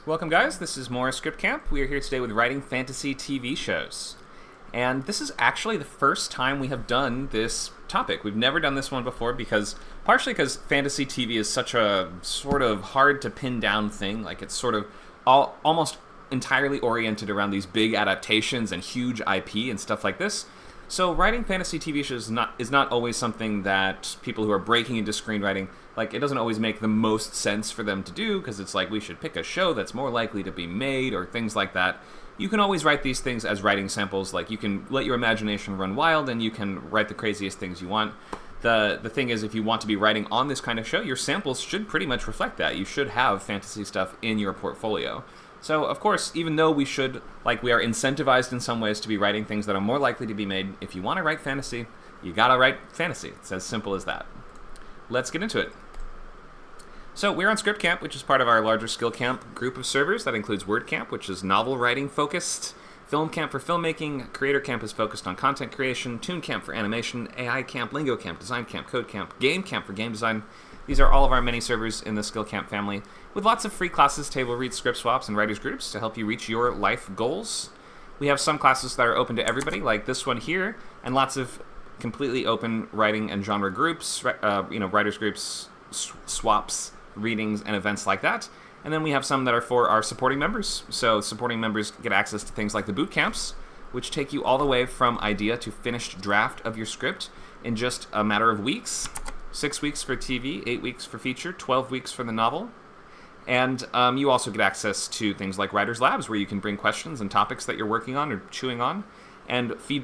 Welcome, guys. This is more Script Camp. We are here today with writing fantasy TV shows. And this is actually the first time we have done this topic. We've never done this one before partially because fantasy TV is such a sort of hard to pin down thing. Like, it's sort of almost entirely oriented around these big adaptations and huge IP and stuff like this. So writing fantasy TV shows is not always something that people who are breaking into screenwriting, like, it doesn't always make the most sense for them to do, because it's like, we should pick a show that's more likely to be made, or things like that. You can always write these things as writing samples. Like, you can let your imagination run wild, and you can write the craziest things you want. The thing is, if you want to be writing on this kind of show, your samples should pretty much reflect that. You should have fantasy stuff in your portfolio. So, of course, even though we are incentivized in some ways to be writing things that are more likely to be made, if you want to write fantasy, you gotta write fantasy. It's as simple as that. Let's get into it. So, we're on Script Camp, which is part of our larger Skill Camp group of servers. That includes Word Camp, which is novel writing focused, Film Camp for filmmaking, Creator Camp is focused on content creation, Toon Camp for animation, AI Camp, Lingo Camp, Design Camp, Code Camp, Game Camp for game design. These are all of our many servers in the Skill Camp family, with lots of free classes, table reads, script swaps, and writers groups to help you reach your life goals. We have some classes that are open to everybody, like this one here, and lots of completely open writing and genre groups, writers groups, swaps, readings, and events like that. And then we have some that are for our supporting members. So supporting members get access to things like the boot camps, which take you all the way from idea to finished draft of your script in just a matter of weeks. 6 weeks for TV, 8 weeks for feature, 12 weeks for the novel. And you also get access to things like Writers Labs, where you can bring questions and topics that you're working on or chewing on, and you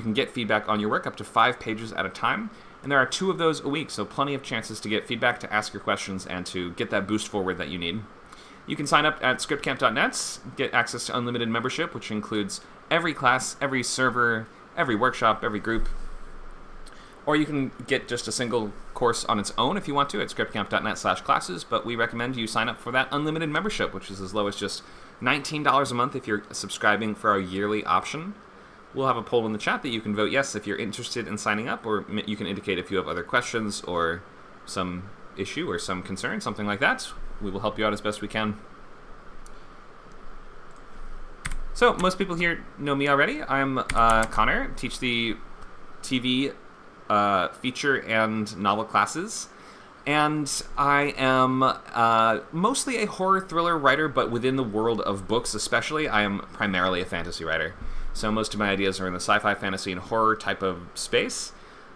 can get feedback on your work up to 5 pages at a time. And there are 2 of those a week, so plenty of chances to get feedback, to ask your questions, and to get that boost forward that you need. You can sign up at scriptcamp.net, get access to unlimited membership, which includes every class, every server, every workshop, every group. Or you can get just a single course on its own if you want to at scriptcamp.net/classes, but we recommend you sign up for that unlimited membership, which is as low as just $19 a month if you're subscribing for our yearly option. We'll have a poll in the chat that you can vote yes if you're interested in signing up, or you can indicate if you have other questions or some issue or some concern, something like that. We will help you out as best we can. So, most people here know me already. I'm Connor, teach the TV, feature, and novel classes. And I am mostly a horror thriller writer, but within the world of books especially, I am primarily a fantasy writer. So most of my ideas are in the sci-fi, fantasy, and horror type of space.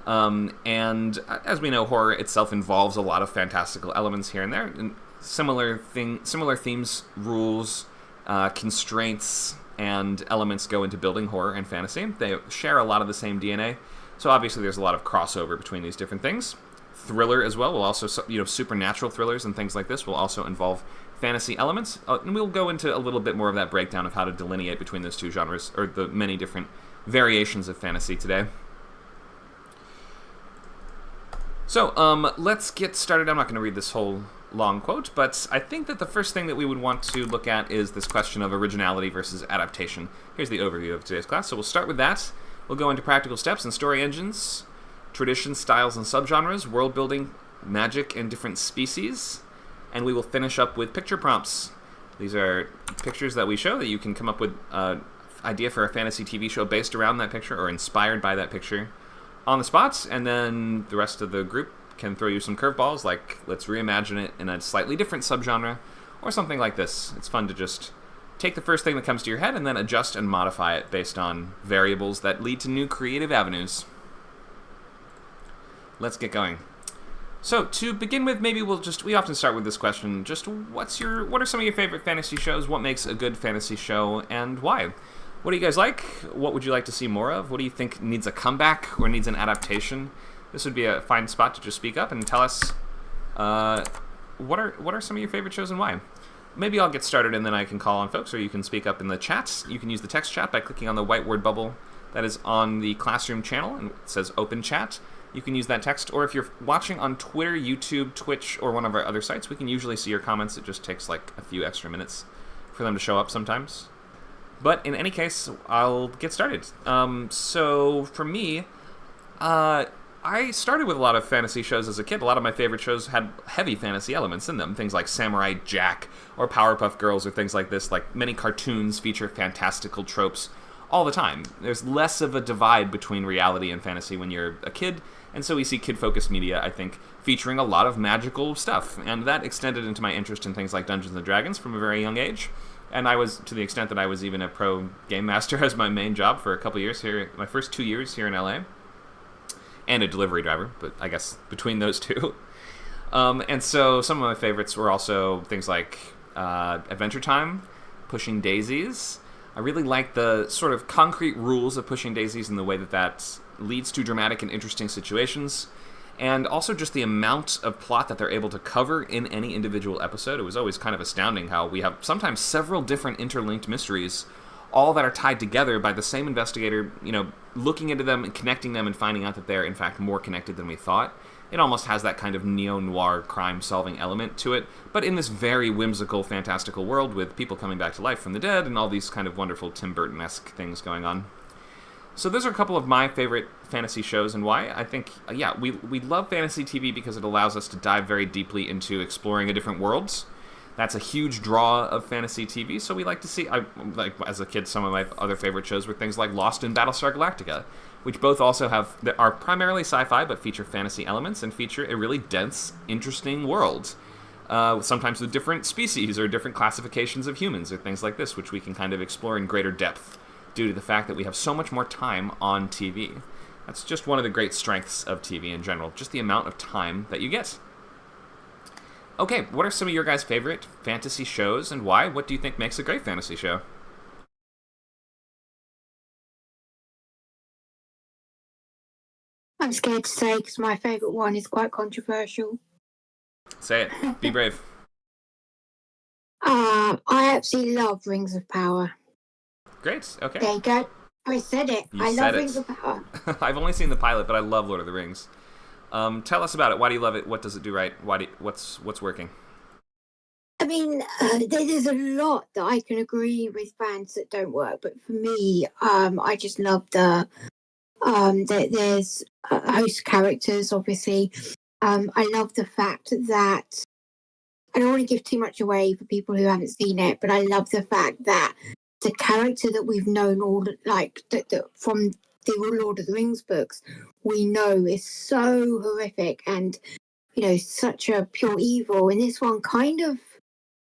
And as we know, horror itself involves a lot of fantastical elements here and there. And similar themes, rules, constraints, and elements go into building horror and fantasy. They share a lot of the same DNA. So obviously there's a lot of crossover between these different things. Thriller as well will also, supernatural thrillers and things like this will also involve fantasy elements, and we'll go into a little bit more of that breakdown of how to delineate between those two genres, or the many different variations of fantasy today. So, let's get started. I'm not going to read this whole long quote, but I think that the first thing that we would want to look at is this question of originality versus adaptation. Here's the overview of today's class. So we'll start with that. We'll go into practical steps and story engines, traditions, styles, and subgenres, world building, magic, and different species. And we will finish up with picture prompts. These are pictures that we show that you can come up with an idea for a fantasy TV show based around that picture or inspired by that picture on the spot. And then the rest of the group can throw you some curveballs, like let's reimagine it in a slightly different subgenre or something like this. It's fun to just take the first thing that comes to your head and then adjust and modify it based on variables that lead to new creative avenues. Let's get going. So, to begin with, maybe we often start with this question, just what are some of your favorite fantasy shows? What makes a good fantasy show, and why? What do you guys like? What would you like to see more of? What do you think needs a comeback or needs an adaptation? This would be a fine spot to just speak up and tell us what are some of your favorite shows and why. Maybe I'll get started and then I can call on folks, or you can speak up in the chat. You can use the text chat by clicking on the white word bubble that is on the Classroom channel, and it says Open Chat. You can use that text, or if you're watching on Twitter, YouTube, Twitch, or one of our other sites, we can usually see your comments. It just takes like a few extra minutes for them to show up sometimes. But in any case, I'll get started. So for me, I I started with a lot of fantasy shows as a kid. A lot of my favorite shows had heavy fantasy elements in them. Things like Samurai Jack or Powerpuff Girls or things like this. Like many cartoons feature fantastical tropes all the time. There's less of a divide between reality and fantasy when you're a kid, and so we see kid-focused media, I think, featuring a lot of magical stuff. And that extended into my interest in things like Dungeons & Dragons from a very young age. And I was, to the extent that I was even a pro game master as my main job for a couple years here, my first 2 years here in LA. And a delivery driver, but I guess between those two. And so some of my favorites were also things like Adventure Time, Pushing Daisies. I really like the sort of concrete rules of Pushing Daisies and the way that that leads to dramatic and interesting situations. And also just the amount of plot that they're able to cover in any individual episode. It was always kind of astounding how we have sometimes several different interlinked mysteries, all that are tied together by the same investigator, looking into them and connecting them and finding out that they're, in fact, more connected than we thought. It almost has that kind of neo-noir crime-solving element to it, but in this very whimsical, fantastical world with people coming back to life from the dead and all these kind of wonderful Tim Burton-esque things going on. So those are a couple of my favorite fantasy shows, and why. I think, we love fantasy TV because it allows us to dive very deeply into exploring a different worlds. That's a huge draw of fantasy TV, so we like to see, as a kid, some of my other favorite shows were things like Lost and Battlestar Galactica, which both also are primarily sci-fi, but feature fantasy elements and feature a really dense, interesting world. Sometimes with different species or different classifications of humans or things like this, which we can kind of explore in greater depth due to the fact that we have so much more time on TV. That's just one of the great strengths of TV in general, just the amount of time that you get. Okay, what are some of your guys' favorite fantasy shows and why? What do you think makes a great fantasy show? I'm scared to say because my favourite one is quite controversial. Say it. Be brave. I absolutely love Rings of Power. Great, okay. There you go. I said it. I love Rings of Power. I've only seen the pilot, but I love Lord of the Rings. Tell us about it. Why do you love it? What does it do right? What's working? I mean, there's a lot that I can agree with fans that don't work, but for me, I just love there's host characters, obviously. I love the fact that I don't want to give too much away for people who haven't seen it, but I love the fact that the character that we've known from the Lord of the Rings books, we know is so horrific and, such a pure evil. And this one kind of,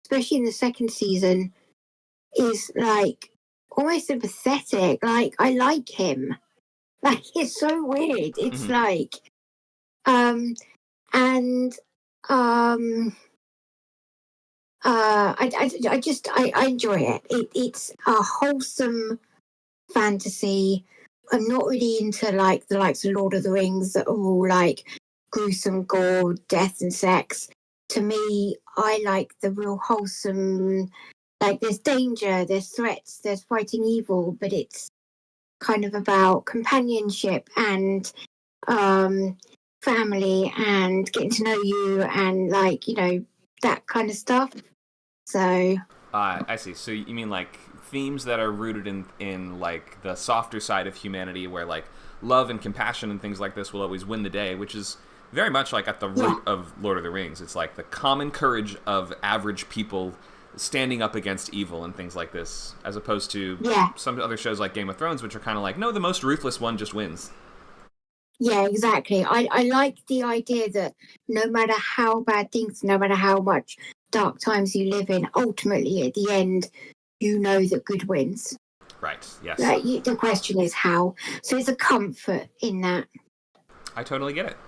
especially in the second season, is like almost sympathetic. Like, I like him. Like, it's so weird. It's like, I enjoy it. It's a wholesome fantasy. I'm not really into like the likes of Lord of the Rings that are all like gruesome gore, death and sex. To me, I like the real wholesome, like there's danger, there's threats, there's fighting evil, but it's kind of about companionship and family and getting to know you and that kind of stuff. So I see. So you mean like themes that are rooted in like the softer side of humanity, where like love and compassion and things like this will always win the day, which is very much like at the root of Lord of the Rings. It's like the common courage of average people standing up against evil and things like this, as opposed to some other shows like Game of Thrones, which are kind of like, no, the most ruthless one just wins. Yeah, exactly. I like the idea that no matter how bad things, no matter how much dark times you live in, ultimately at the end, you know that good wins. Right, yes. The question is how. So it's a comfort in that. I totally get it.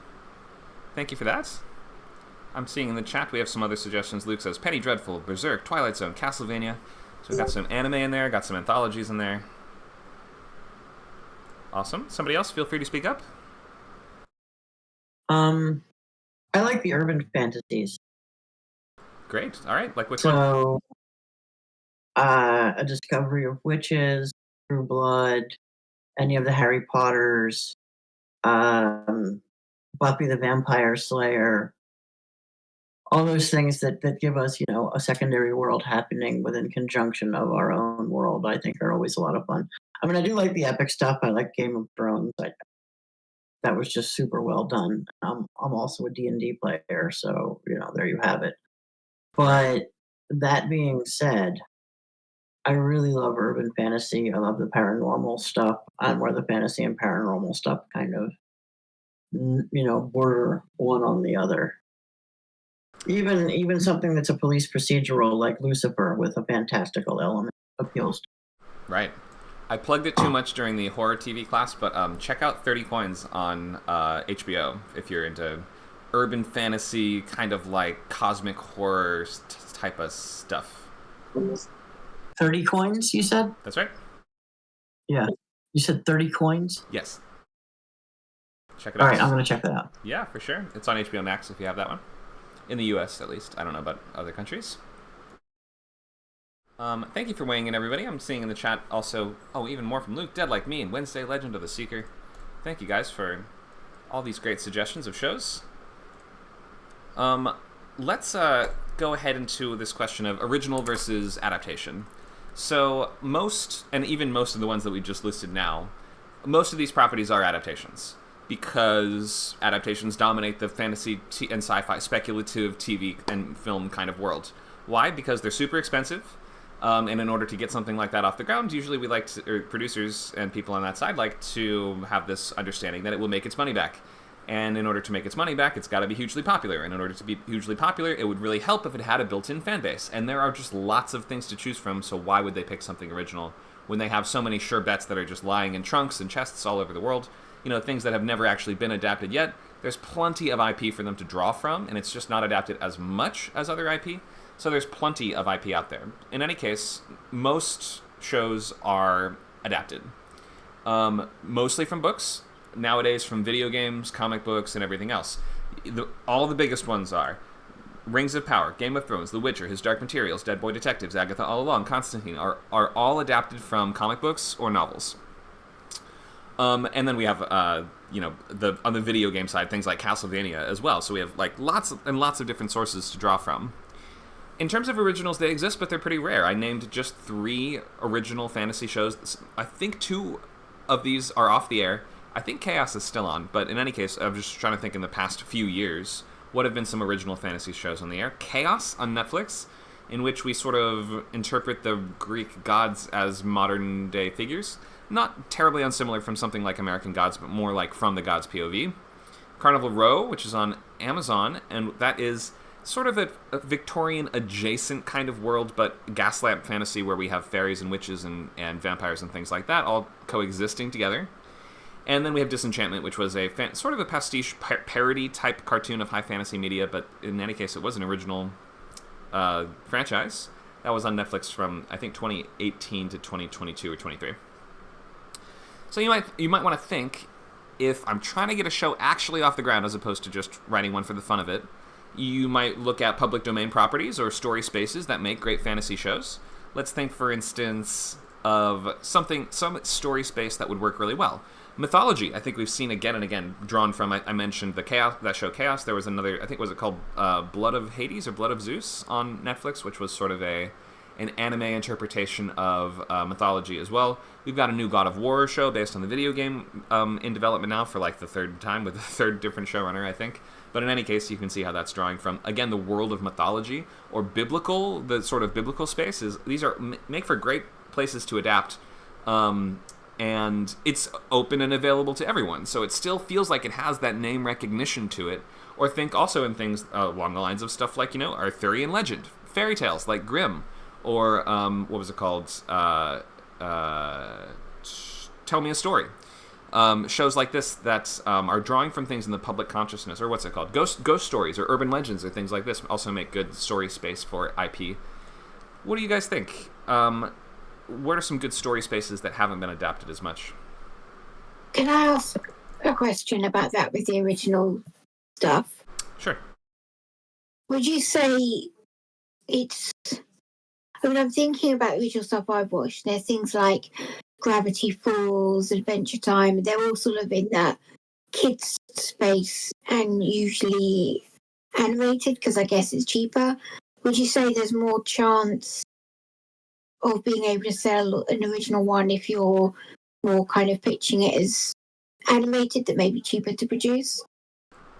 Thank you for that. I'm seeing in the chat we have some other suggestions. Luke says Penny Dreadful, Berserk, Twilight Zone, Castlevania. So we've got some anime in there, got some anthologies in there. Awesome. Somebody else, feel free to speak up. I like the urban fantasies. Great. All right. Like which one? So, A Discovery of Witches, True Blood, any of the Harry Potters, Buffy the Vampire Slayer, all those things that give us, a secondary world happening within conjunction of our own world, I think are always a lot of fun. I mean, I do like the epic stuff. I like Game of Thrones. that was just super well done. I'm also a D&D player, so there you have it. But that being said, I really love urban fantasy. I love the paranormal stuff. I'm where the fantasy and paranormal stuff kind of border one on the other. Even something that's a police procedural like Lucifer with a fantastical element appeals. Right. I plugged it too much during the horror TV class, but check out 30 Coins on HBO if you're into urban fantasy, kind of like cosmic horror type of stuff. 30 coins, you said? That's right. Yeah. You said 30 coins? Yes. Check it All out. right, I'm going to check that out. Yeah, for sure. It's on HBO Max if you have that one. In the US, at least. I don't know about other countries. Thank you for weighing in, everybody. I'm seeing in the chat also, even more from Luke, Dead Like Me, and Wednesday, Legend of the Seeker. Thank you guys for all these great suggestions of shows. Let's go ahead into this question of original versus adaptation. So most of the ones that we just listed now, most of these properties are adaptations because adaptations dominate the fantasy and sci-fi speculative TV and film kind of world. Why? Because they're super expensive. And in order to get something like that off the ground, usually producers and people on that side like to have this understanding that it will make its money back. And in order to make its money back, it's got to be hugely popular. And in order to be hugely popular, it would really help if it had a built-in fan base. And there are just lots of things to choose from, so why would they pick something original when they have so many sure bets that are just lying in trunks and chests all over the world? Things that have never actually been adapted yet. There's plenty of IP for them to draw from, and it's just not adapted as much as other IP. So there's plenty of IP out there. In any case, most shows are adapted. Mostly from books, nowadays from video games, comic books, and everything else. All the biggest ones are Rings of Power, Game of Thrones, The Witcher, His Dark Materials, Dead Boy Detectives, Agatha All Along, Constantine are all adapted from comic books or novels. And then we have, on the video game side, things like Castlevania as well. So we have lots of different sources to draw from. In terms of originals, they exist, but they're pretty rare. I named just 3 original fantasy shows. I think 2 of these are off the air. I think Chaos is still on, but in any case, I'm just trying to think in the past few years, what have been some original fantasy shows on the air? Chaos on Netflix, in which we sort of interpret the Greek gods as modern-day figures. Not terribly unsimilar from something like American Gods, but more like from the gods' POV. Carnival Row, which is on Amazon, and that is sort of a Victorian-adjacent kind of world, but gaslamp fantasy where we have fairies and witches and vampires and things like that all coexisting together. And then we have Disenchantment, which was a sort of a pastiche parody-type cartoon of high fantasy media, but in any case, it was an original franchise. That was on Netflix from, I think, 2018 to 2022 or 23. So you might want to think, if I'm trying to get a show actually off the ground as opposed to just writing one for the fun of it, you might look at public domain properties or story spaces that make great fantasy shows. Let's think, for instance, of some story space that would work really well. Mythology, I think we've seen again and again, drawn from, I mentioned that show Chaos. There was another, I think, was it called Blood of Hades or Blood of Zeus on Netflix, which was sort of an anime interpretation of mythology as well. We've got a new God of War show based on the video game in development now for the 3rd time with the 3rd different showrunner, I think. But in any case, you can see how that's drawing from, again, the world of mythology or biblical, the sort of biblical spaces. These make for great places to adapt. And it's open and available to everyone. So it still feels like it has that name recognition to it. Or think also in things along the lines of stuff like, Arthurian legend, fairy tales like Grimm, or what was it called? Tell Me a Story. Shows like this that are drawing from things in the public consciousness, or what's it called? Ghost stories or urban legends or things like this also make good story space for IP. What do you guys think? What are some good story spaces that haven't been adapted as much? Can I ask a question about that with the original stuff? Sure. Would you say it's... I'm thinking about original stuff I've watched. There's things like Gravity Falls, Adventure Time. They're all sort of in that kids space and usually animated because I guess it's cheaper. Would you say there's more chance of being able to sell an original one if you're more kind of pitching it as animated that may be cheaper to produce?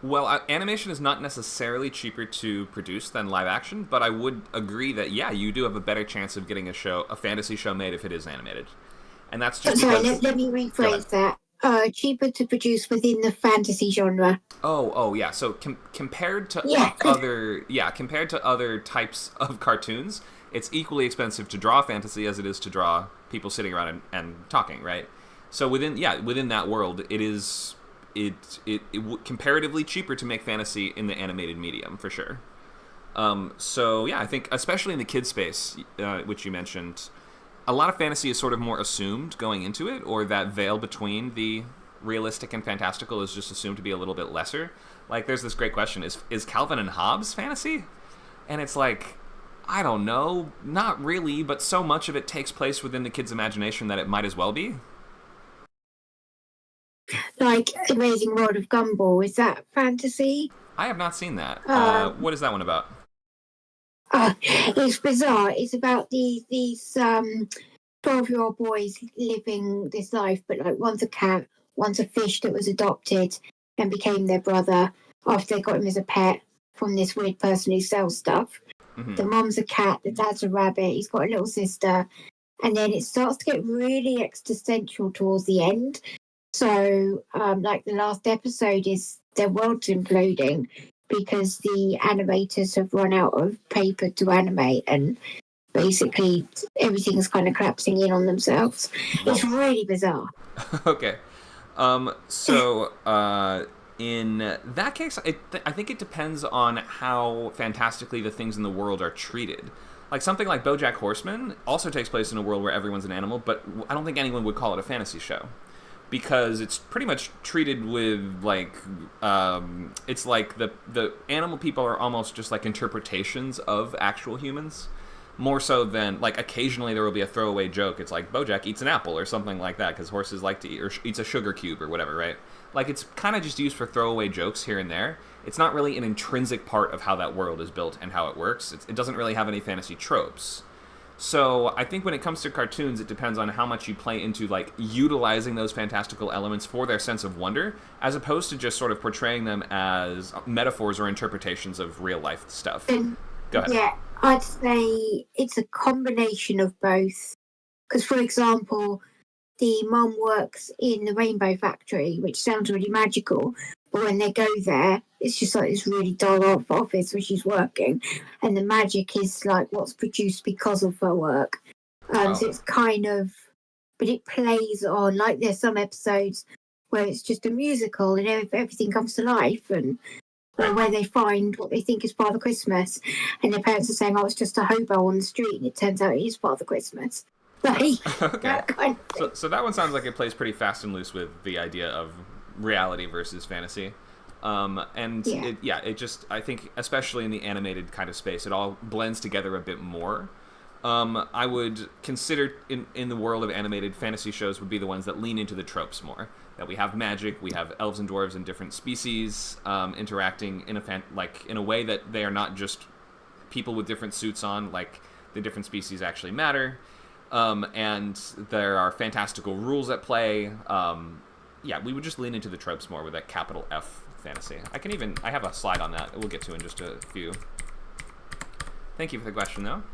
Well, animation is not necessarily cheaper to produce than live action, but I would agree that, yeah, you do have a better chance of getting a fantasy show made if it is animated. And that's just Sorry, because... let me rephrase that. Cheaper to produce within the fantasy genre. Oh, yeah. So compared to compared to other types of cartoons, it's equally expensive to draw fantasy as it is to draw people sitting around and talking, right? So within that world, it is comparatively cheaper to make fantasy in the animated medium for sure. So yeah, I think especially in the kid space, which you mentioned, a lot of fantasy is sort of more assumed going into it, or that veil between the realistic and fantastical is just assumed to be a little bit lesser. Like, there's this great question: is Calvin and Hobbes fantasy? And it's like, I don't know, not really, but so much of it takes place within the kid's imagination that it might as well be. Like Amazing World of Gumball, is that fantasy? I have not seen that. What is that one about? It's bizarre. It's about these 12-year-old boys living this life, but like one's a cat, one's a fish that was adopted and became their brother after they got him as a pet from this weird person who sells stuff. Mm-hmm. The mom's a cat, the dad's a rabbit, he's got a little sister, and then it starts to get really existential towards the end. So, like the last episode is their world's imploding because the animators have run out of paper to animate, and basically everything's kind of collapsing in on themselves. It's really bizarre. Okay. So, in that case, I think it depends on how fantastically the things in the world are treated. Like, something like BoJack Horseman also takes place in a world where everyone's an animal, but I don't think anyone would call it a fantasy show. Because it's pretty much treated with, like, it's like the animal people are almost just like interpretations of actual humans. More so than, like, occasionally there will be a throwaway joke. It's like, BoJack eats an apple or something like that, because horses like to eat, or eats a sugar cube or whatever, right? Like, it's kind of just used for throwaway jokes here and there. It's not really an intrinsic part of how that world is built and how it works. It doesn't really have any fantasy tropes. So I think when it comes to cartoons, it depends on how much you play into, like, utilizing those fantastical elements for their sense of wonder, as opposed to just sort of portraying them as metaphors or interpretations of real-life stuff. Go ahead. Yeah, I'd say it's a combination of both. Because, for example, the mum works in the Rainbow Factory, which sounds really magical, but when they go there, it's just like this really dull office where she's working, and the magic is like what's produced because of her work. So it's kind of, but it plays on, like, there's some episodes where it's just a musical and everything comes to life, and where they find what they think is Father Christmas, and their parents are saying, "Oh, it's just a hobo on the street," and it turns out it is Father Christmas. Like, okay. That kind of thing. So that one sounds like it plays pretty fast and loose with the idea of reality versus fantasy. It just, I think, especially in the animated kind of space, it all blends together a bit more. I would consider in the world of animated fantasy shows would be the ones that lean into the tropes more. That we have magic, we have elves and dwarves and different species interacting in a way that they are not just people with different suits on. Like, the different species actually matter, and there are fantastical rules at play. We would just lean into the tropes more with that capital F fantasy. I have a slide on that we'll get to in just a few. Thank you for the question, though.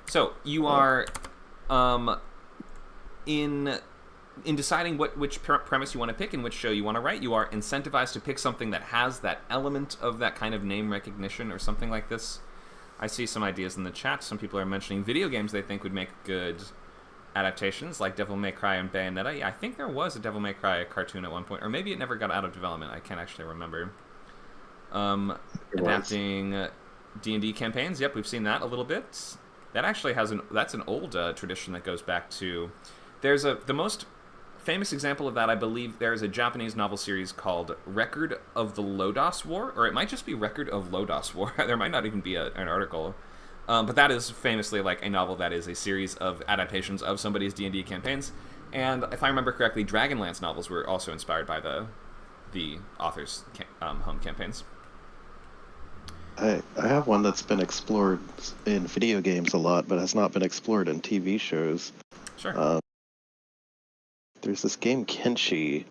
So you are in deciding which premise you want to pick and which show you want to write, you are incentivized to pick something that has that element of that kind of name recognition or something like this. I see some ideas in the chat. Some people are mentioning video games they think would make good adaptations, like Devil May Cry and Bayonetta. Yeah, I think there was a Devil May Cry cartoon at one point, or maybe it never got out of development. I can't actually remember. Adapting D&D campaigns. Yep, we've seen that a little bit. That actually that's an old tradition that goes back to. There's the most famous example of that, I believe. There's a Japanese novel series called Record of the Lodos War, or it might just be Record of Lodos War. There might not even be an article. But that is famously like a novel that is a series of adaptations of somebody's D&D campaigns. And if I remember correctly, Dragonlance novels were also inspired by the author's home campaigns. I have one that's been explored in video games a lot, but has not been explored in TV shows. Sure. there's this game Kenshi,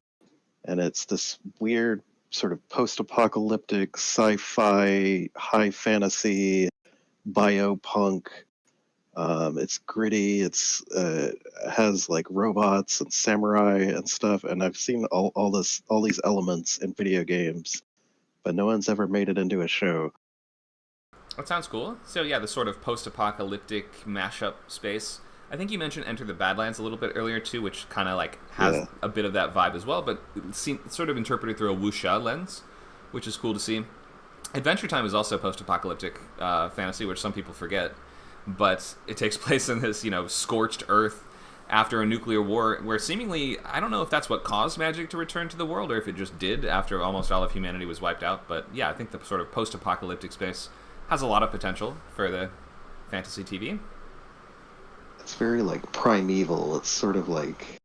and it's this weird sort of post-apocalyptic sci-fi high fantasy biopunk. It's gritty. It's has like robots and samurai and stuff. And I've seen all these elements in video games, but no one's ever made it into a show. That sounds cool. So yeah, the sort of post-apocalyptic mashup space. I think you mentioned Enter the Badlands a little bit earlier too, which kind of like has a bit of that vibe as well, but it's sort of interpreted through a wuxia lens, which is cool to see. Adventure Time is also post-apocalyptic fantasy, which some people forget, but it takes place in this, scorched earth after a nuclear war, where seemingly, I don't know if that's what caused magic to return to the world, or if it just did after almost all of humanity was wiped out. But yeah, I think the sort of post-apocalyptic space has a lot of potential for the fantasy TV. It's very like primeval. It's sort of like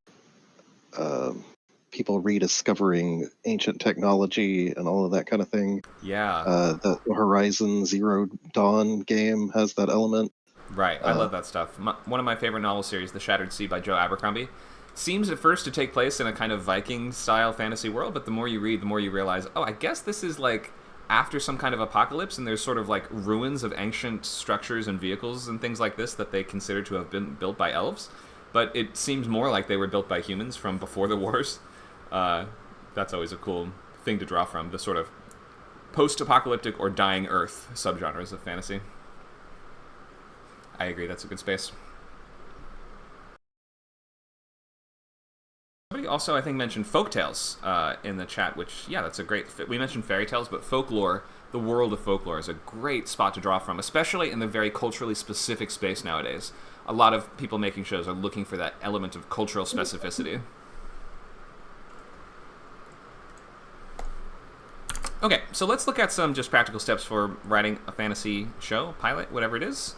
people rediscovering ancient technology and all of that kind of thing. Yeah. The Horizon Zero Dawn game has that element. Right, I love that stuff. One of my favorite novel series, The Shattered Sea by Joe Abercrombie, seems at first to take place in a kind of Viking-style fantasy world, but the more you read, the more you realize, oh, I guess this is like after some kind of apocalypse, and there's sort of like ruins of ancient structures and vehicles and things like this that they consider to have been built by elves, but it seems more like they were built by humans from before the wars. That's always a cool thing to draw from, the sort of post-apocalyptic or dying Earth subgenres of fantasy. I agree, that's a good space. Somebody also, I think, mentioned folktales in the chat, which, yeah, that's a great fit. We mentioned fairy tales, but folklore, the world of folklore, is a great spot to draw from, especially in the very culturally specific space nowadays. A lot of people making shows are looking for that element of cultural specificity. Okay, so let's look at some just practical steps for writing a fantasy show, pilot, whatever it is.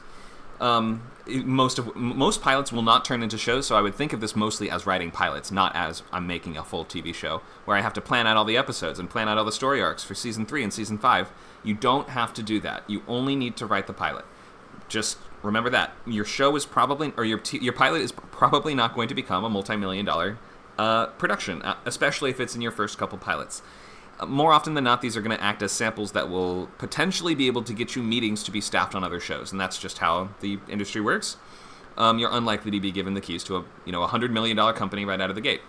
Most pilots will not turn into shows, so I would think of this mostly as writing pilots, not as I'm making a full TV show, where I have to plan out all the episodes and plan out all the story arcs for Season 3 and Season 5. You don't have to do that. You only need to write the pilot. Just remember that. Your show is probably, or your pilot is probably not going to become a multi-million-dollar production, especially if it's in your first couple pilots. More often than not, these are going to act as samples that will potentially be able to get you meetings to be staffed on other shows, and that's just how the industry works. You're unlikely to be given the keys to a $100 million company right out of the gate.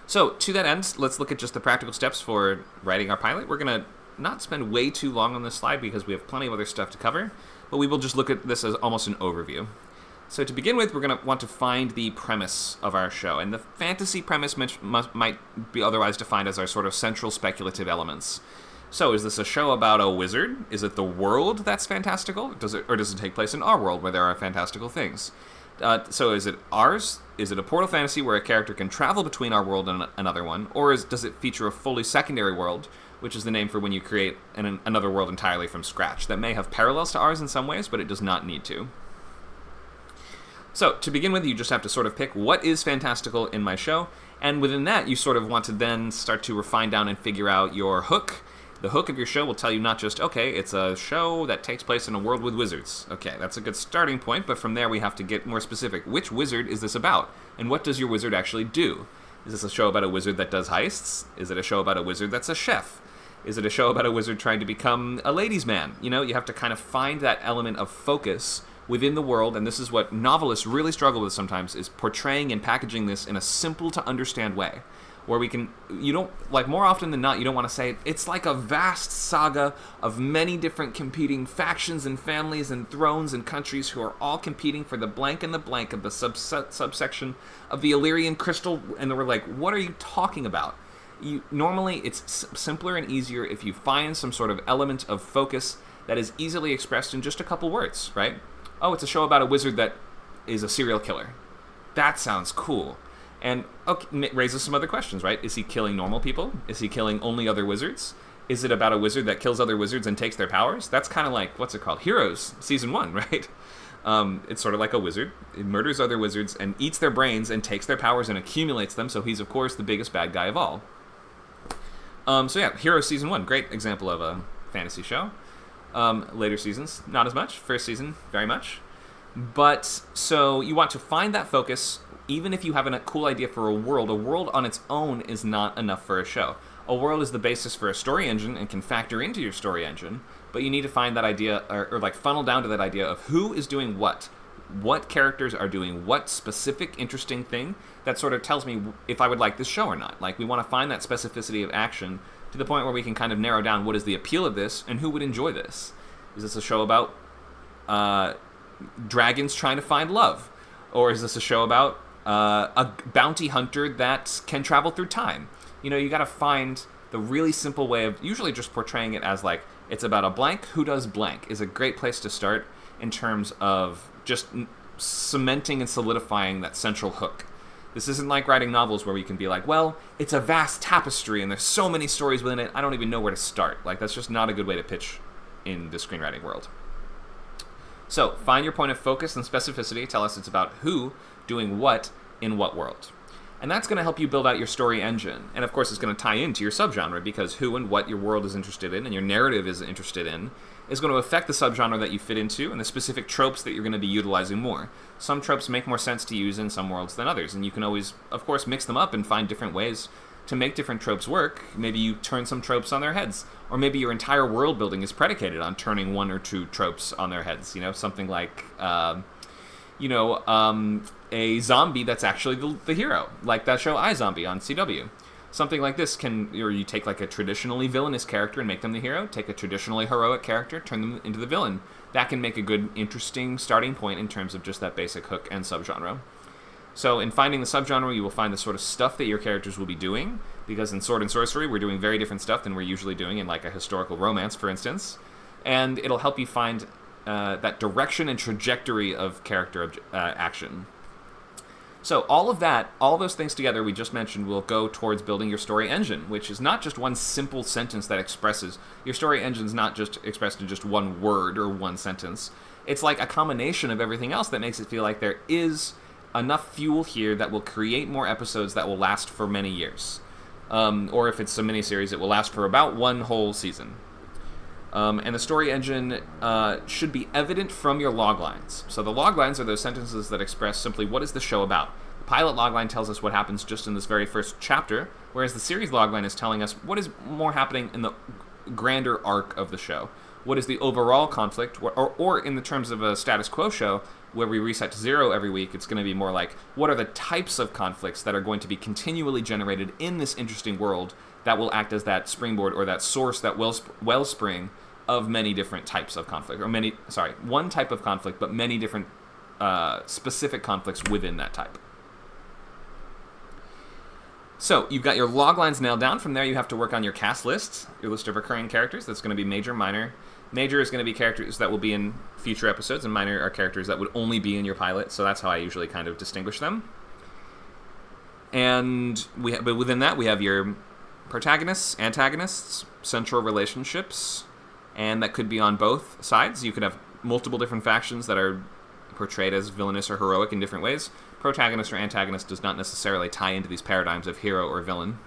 So, to that end, let's look at just the practical steps for writing our pilot. We're going to not spend way too long on this slide because we have plenty of other stuff to cover, but we will just look at this as almost an overview. So to begin with, we're going to want to find the premise of our show, and the fantasy premise might be otherwise defined as our sort of central speculative elements. So is this a show about a wizard? Is it the world that's fantastical? Does it take place in our world where there are fantastical things? So is it ours? Is it a portal fantasy where a character can travel between our world and another one? Or does it feature a fully secondary world, which is the name for when you create another world entirely from scratch, that may have parallels to ours in some ways, but it does not need to? So, to begin with, you just have to sort of pick what is fantastical in my show, and within that, you sort of want to then start to refine down and figure out your hook. The hook of your show will tell you not just, okay, it's a show that takes place in a world with wizards. Okay, that's a good starting point, but from there we have to get more specific. Which wizard is this about? And what does your wizard actually do? Is this a show about a wizard that does heists? Is it a show about a wizard that's a chef? Is it a show about a wizard trying to become a ladies' man? You have to kind of find that element of focus within the world, and this is what novelists really struggle with sometimes, is portraying and packaging this in a simple to understand way, where more often than not, you don't want to say, it's like a vast saga of many different competing factions and families and thrones and countries who are all competing for the blank and the blank of the subsection of the Illyrian crystal, and we're like, what are you talking about? Normally, it's simpler and easier if you find some sort of element of focus that is easily expressed in just a couple words, right? Oh, it's a show about a wizard that is a serial killer. That sounds cool. And raises some other questions, right? Is he killing normal people? Is he killing only other wizards? Is it about a wizard that kills other wizards and takes their powers? That's kind of like, what's it called? Heroes, Season 1, right? It's sort of like a wizard. It murders other wizards and eats their brains and takes their powers and accumulates them, so he's, of course, the biggest bad guy of all. Heroes Season 1, great example of a fantasy show. Later seasons, not as much. First season, very much. But, so you want to find that focus. even if you have a cool idea for a world on its own is not enough for a show. A world is the basis for a story engine and can factor into your story engine, but you need to find that idea, or like funnel down to that idea of who is doing what characters are doing what specific interesting thing that sort of tells me if I would like this show or not. Like, we want to find that specificity of action to the point where we can kind of narrow down what is the appeal of this and who would enjoy this. Is this a show about dragons trying to find love? Or is this a show about a bounty hunter that can travel through time? You know, you got to find the really simple way of usually just portraying it as like, it's about a blank, who does blank is a great place to start in terms of just cementing and solidifying that central hook. This isn't like writing novels where we can be like, well, it's a vast tapestry and there's so many stories within it, I don't even know where to start. Like, that's just not a good way to pitch in the screenwriting world. So, find your point of focus and specificity. Tell us it's about who doing what in what world. And that's going to help you build out your story engine. And of course, it's going to tie into your subgenre, because who and what your world is interested in and your narrative is interested in is going to affect the subgenre that you fit into and the specific tropes that you're going to be utilizing more. Some tropes make more sense to use in some worlds than others, and you can always, of course, mix them up and find different ways to make different tropes work. Maybe you turn some tropes on their heads, or maybe your entire world building is predicated on turning one or two tropes on their heads. You know, something like, a zombie that's actually the hero, like that show iZombie on CW. Something like this or you take like a traditionally villainous character and make them the hero, take a traditionally heroic character, turn them into the villain. That can make a good, interesting starting point in terms of just that basic hook and subgenre. So in finding the subgenre, you will find the sort of stuff that your characters will be doing, because in Sword and Sorcery, we're doing very different stuff than we're usually doing in like a historical romance, for instance. And it'll help you find that direction and trajectory of character action. So all of that, all those things together we just mentioned will go towards building your story engine, which is not just one simple sentence that expresses. Your story engine's not just expressed in just one word or one sentence. It's like a combination of everything else that makes it feel like there is enough fuel here that will create more episodes that will last for many years. Or if it's a miniseries, it will last for about one whole season. And the story engine should be evident from your loglines. So the loglines are those sentences that express simply what is the show about. The pilot logline tells us what happens just in this very first chapter, whereas the series logline is telling us what is more happening in the grander arc of the show. What is the overall conflict, or in the terms of a status quo show, where we reset to 0 every week, it's going to be more like, what are the types of conflicts that are going to be continually generated in this interesting world that will act as that springboard or that source, that wellspring of many different types of conflict, one type of conflict, but many different specific conflicts within that type. So you've got your log lines nailed down. From there, you have to work on your cast list, your list of recurring characters. That's going to be major, minor. Major is going to be characters that will be in future episodes, and minor are characters that would only be in your pilot. So that's how I usually kind of distinguish them. And but within that, we have your protagonists, antagonists, central relationships, and that could be on both sides. You could have multiple different factions that are portrayed as villainous or heroic in different ways. Protagonist or antagonist does not necessarily tie into these paradigms of hero or villain.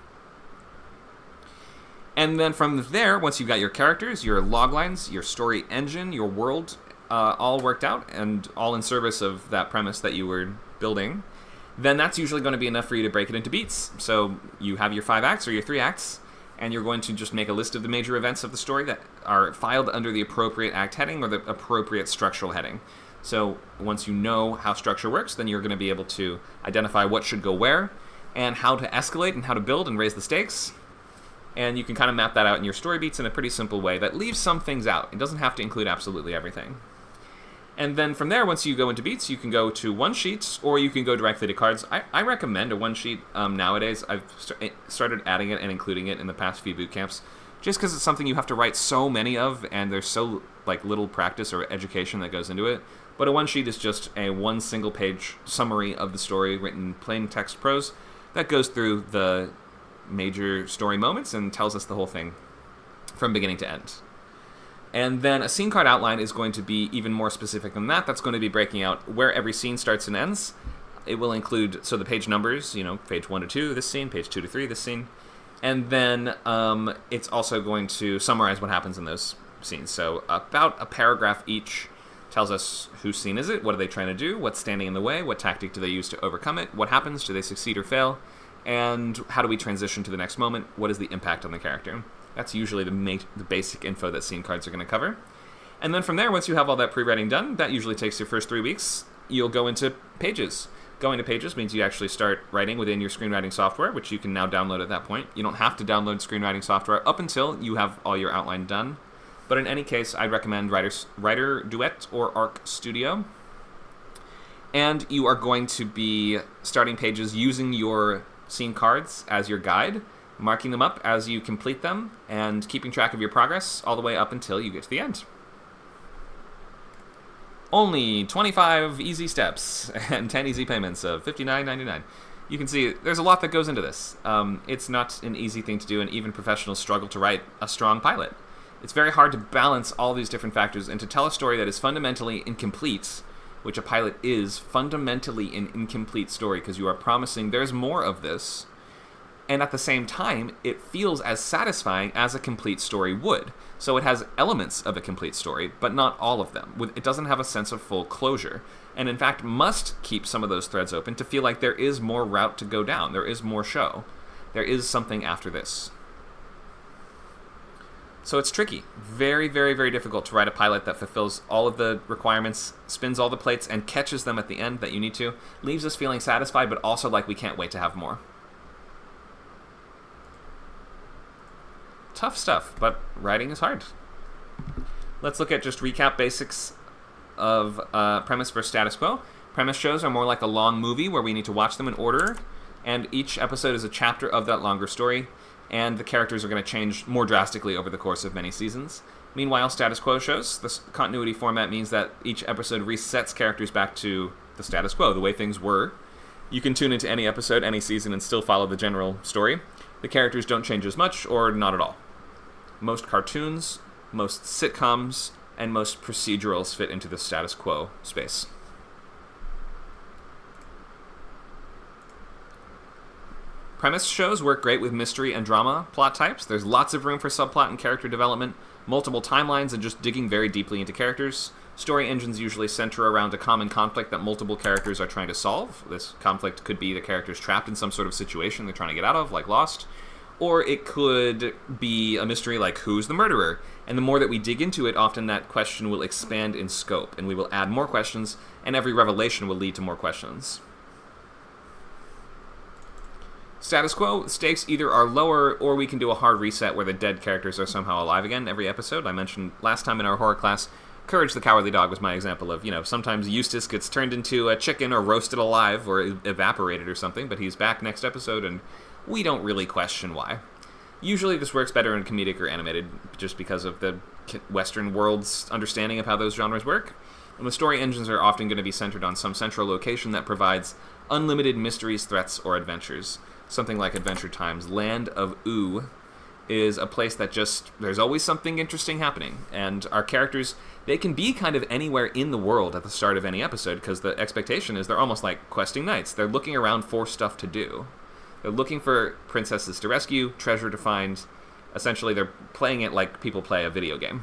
And then from there, once you've got your characters, your loglines, your story engine, your world all worked out and all in service of that premise that you were building, then that's usually going to be enough for you to break it into beats. So you have your 5 acts or your 3 acts, and you're going to just make a list of the major events of the story that are filed under the appropriate act heading or the appropriate structural heading. So once you know how structure works, then you're going to be able to identify what should go where and how to escalate and how to build and raise the stakes. And you can kind of map that out in your story beats in a pretty simple way that leaves some things out. It doesn't have to include absolutely everything. And then from there, once you go into beats, you can go to one-sheets or you can go directly to cards. I recommend a one-sheet nowadays. I've started adding it and including it in the past few boot camps just because it's something you have to write so many of and there's so little practice or education that goes into it. But a one-sheet is just a one single-page summary of the story written plain text prose that goes through the major story moments and tells us the whole thing from beginning to end. And then a scene card outline is going to be even more specific than that. That's going to be breaking out where every scene starts and ends. It will include, so the page numbers, page 1 to 2, this scene, page 2 to 3, this scene. And then it's also going to summarize what happens in those scenes. So about a paragraph each Tells us whose scene is it, what are they trying to do, what's standing in the way, what tactic do they use to overcome it, what happens, do they succeed or fail, and how do we transition to the next moment, what is the impact on the character. That's usually the basic info that scene cards are going to cover. And then from there, once you have all that pre-writing done, that usually takes your first 3 weeks, you'll go into pages. Going to pages means you actually start writing within your screenwriting software, which you can now download at that point. You don't have to download screenwriting software up until you have all your outline done. But in any case, I'd recommend Writer Duet or Arc Studio. And you are going to be starting pages using your scene cards as your guide, marking them up as you complete them, and keeping track of your progress all the way up until you get to the end. Only 25 easy steps and 10 easy payments of $59.99. You can see there's a lot that goes into this. It's not an easy thing to do, and even professionals struggle to write a strong pilot. It's very hard to balance all these different factors and to tell a story that is fundamentally incomplete, which a pilot is fundamentally an incomplete story because you are promising there's more of this, and at the same time, it feels as satisfying as a complete story would. So it has elements of a complete story, but not all of them. It doesn't have a sense of full closure, and in fact must keep some of those threads open to feel like there is more route to go down, there is more show, there is something after this. So it's tricky. Very, very, very difficult to write a pilot that fulfills all of the requirements, spins all the plates, and catches them at the end that you need to, leaves us feeling satisfied, but also like we can't wait to have more. Tough stuff, but writing is hard. Let's look at just recap basics of premise versus status quo. Premise shows are more like a long movie where we need to watch them in order, and each episode is a chapter of that longer story, and the characters are going to change more drastically over the course of many seasons. Meanwhile, status quo shows, this continuity format means that each episode resets characters back to the status quo, the way things were. You can tune into any episode, any season, and still follow the general story. The characters don't change as much, or not at all. Most cartoons, most sitcoms, and most procedurals fit into the status quo space. Premise shows work great with mystery and drama plot types. There's lots of room for subplot and character development, multiple timelines, and just digging very deeply into characters. Story engines usually center around a common conflict that multiple characters are trying to solve. This conflict could be the characters trapped in some sort of situation they're trying to get out of, like Lost. Or it could be a mystery like, who's the murderer? And the more that we dig into it, often that question will expand in scope, and we will add more questions, and every revelation will lead to more questions. Status quo, stakes either are lower, or we can do a hard reset where the dead characters are somehow alive again every episode. I mentioned last time in our horror class, Courage the Cowardly Dog was my example of, sometimes Eustace gets turned into a chicken or roasted alive or evaporated or something, but he's back next episode, and we don't really question why. Usually this works better in comedic or animated just because of the Western world's understanding of how those genres work. And the story engines are often going to be centered on some central location that provides unlimited mysteries, threats, or adventures. Something like Adventure Time's Land of Oo is a place that there's always something interesting happening. And our characters, they can be kind of anywhere in the world at the start of any episode because the expectation is they're almost like questing knights. They're looking around for stuff to do. They're looking for princesses to rescue, treasure to find. Essentially, they're playing it like people play a video game.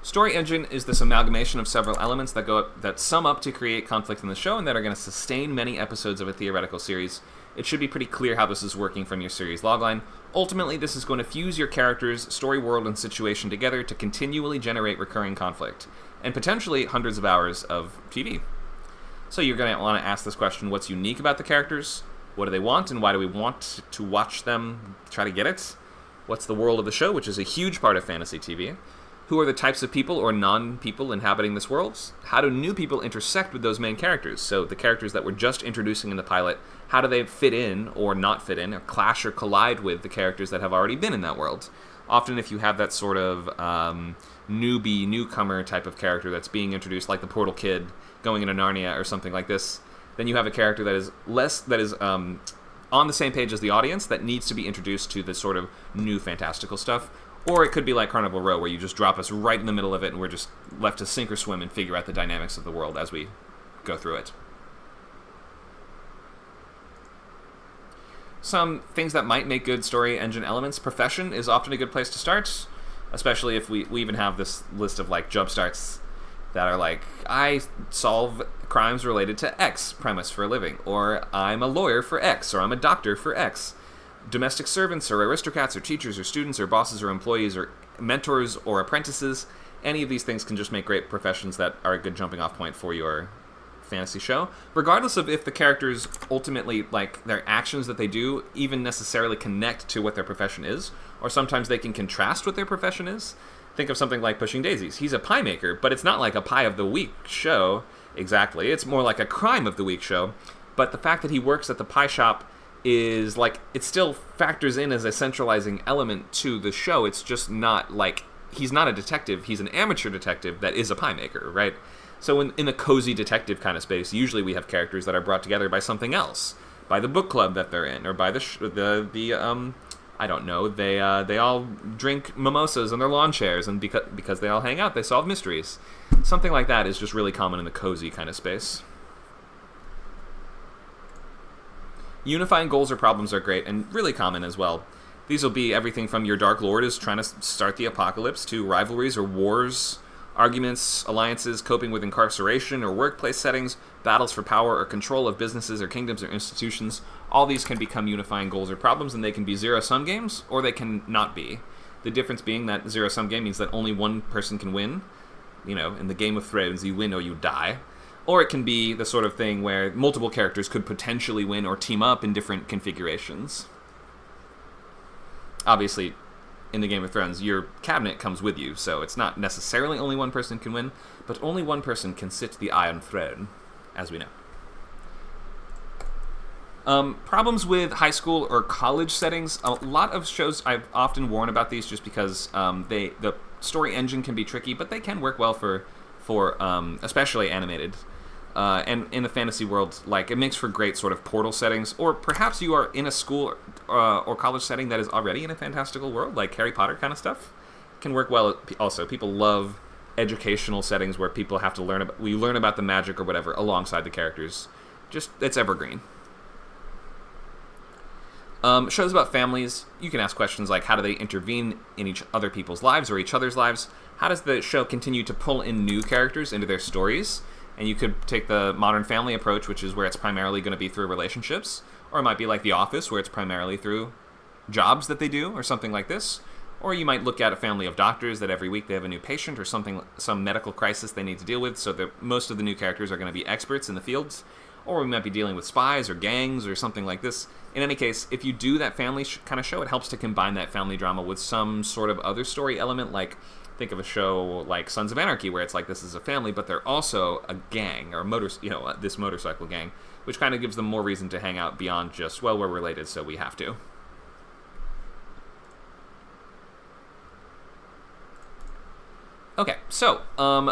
Story engine is this amalgamation of several elements that sum up to create conflict in the show and that are going to sustain many episodes of a theoretical series. It should be pretty clear how this is working from your series logline. Ultimately, this is going to fuse your characters, story world, and situation together to continually generate recurring conflict, and potentially hundreds of hours of TV. So you're going to want to ask this question, what's unique about the characters? What do they want, and why do we want to watch them try to get it? What's the world of the show, which is a huge part of fantasy TV? Who are the types of people or non-people inhabiting this world? How do new people intersect with those main characters? So the characters that we're just introducing in the pilot, how do they fit in or not fit in, or clash or collide with the characters that have already been in that world? Often if you have that sort of newbie, newcomer type of character that's being introduced, like the Portal Kid going into Narnia or something like this, then you have a character that is on the same page as the audience that needs to be introduced to this sort of new fantastical stuff. Or it could be like Carnival Row, where you just drop us right in the middle of it and we're just left to sink or swim and figure out the dynamics of the world as we go through it. Some things that might make good story engine elements. Profession is often a good place to start, especially if we even have this list of like jump starts that are like, I solve crimes related to X premise for a living, or I'm a lawyer for X, or I'm a doctor for X. Domestic servants or aristocrats or teachers or students or bosses or employees or mentors or apprentices. Any of these things can just make great professions that are a good jumping off point for your fantasy show, regardless of if the characters ultimately, like, their actions that they do even necessarily connect to what their profession is, or sometimes they can contrast what their profession is. Think of something like Pushing Daisies. He's a pie maker, but it's not like a pie of the week show exactly. It's more like a crime of the week show. But the fact that he works at the pie shop is like, it still factors in as a centralizing element to the show. It's just not like, he's not a detective, he's an amateur detective that is a pie maker, right? So in a cozy detective kind of space, usually we have characters that are brought together by something else, by the book club that they're in, or by the I don't know, they all drink mimosas in their lawn chairs, and because they all hang out, they solve mysteries. Something like that is just really common in the cozy kind of space. Unifying goals or problems are great, and really common as well. These will be everything from your Dark Lord is trying to start the apocalypse, to rivalries or wars, arguments, alliances, coping with incarceration or workplace settings, battles for power or control of businesses or kingdoms or institutions. All these can become unifying goals or problems, and they can be zero-sum games, or they can not be. The difference being that zero-sum game means that only one person can win. You know, in the Game of Thrones, you win or you die. Or it can be the sort of thing where multiple characters could potentially win or team up in different configurations. Obviously, in the Game of Thrones, your cabinet comes with you, so it's not necessarily only one person can win, but only one person can sit the Iron Throne, as we know. Problems with high school or college settings. A lot of shows, I've often warned about these just because the story engine can be tricky, but they can work well for especially animated. And in the fantasy world, like, it makes for great sort of portal settings, or perhaps you are in a school or college setting that is already in a fantastical world, like Harry Potter kind of stuff. Can work well also. People love educational settings where people have to learn about the magic or whatever alongside the characters. Just, it's evergreen. Shows about families, you can ask questions like, how do they intervene in each other people's lives or each other's lives? How does the show continue to pull in new characters into their stories? And you could take the Modern Family approach, which is where it's primarily going to be through relationships, or it might be like The Office, where it's primarily through jobs that they do, or something like this. Or you might look at a family of doctors that every week they have a new patient or some medical crisis they need to deal with, so that most of the new characters are going to be experts in the fields. Or we might be dealing with spies or gangs or something like this. In any case, if you do that family kind of show, it helps to combine that family drama with some sort of other story element, like, think of a show like Sons of Anarchy, where it's like, this is a family, but they're also a gang, or this motorcycle gang, which kind of gives them more reason to hang out beyond just, well, we're related, so we have to. Okay, so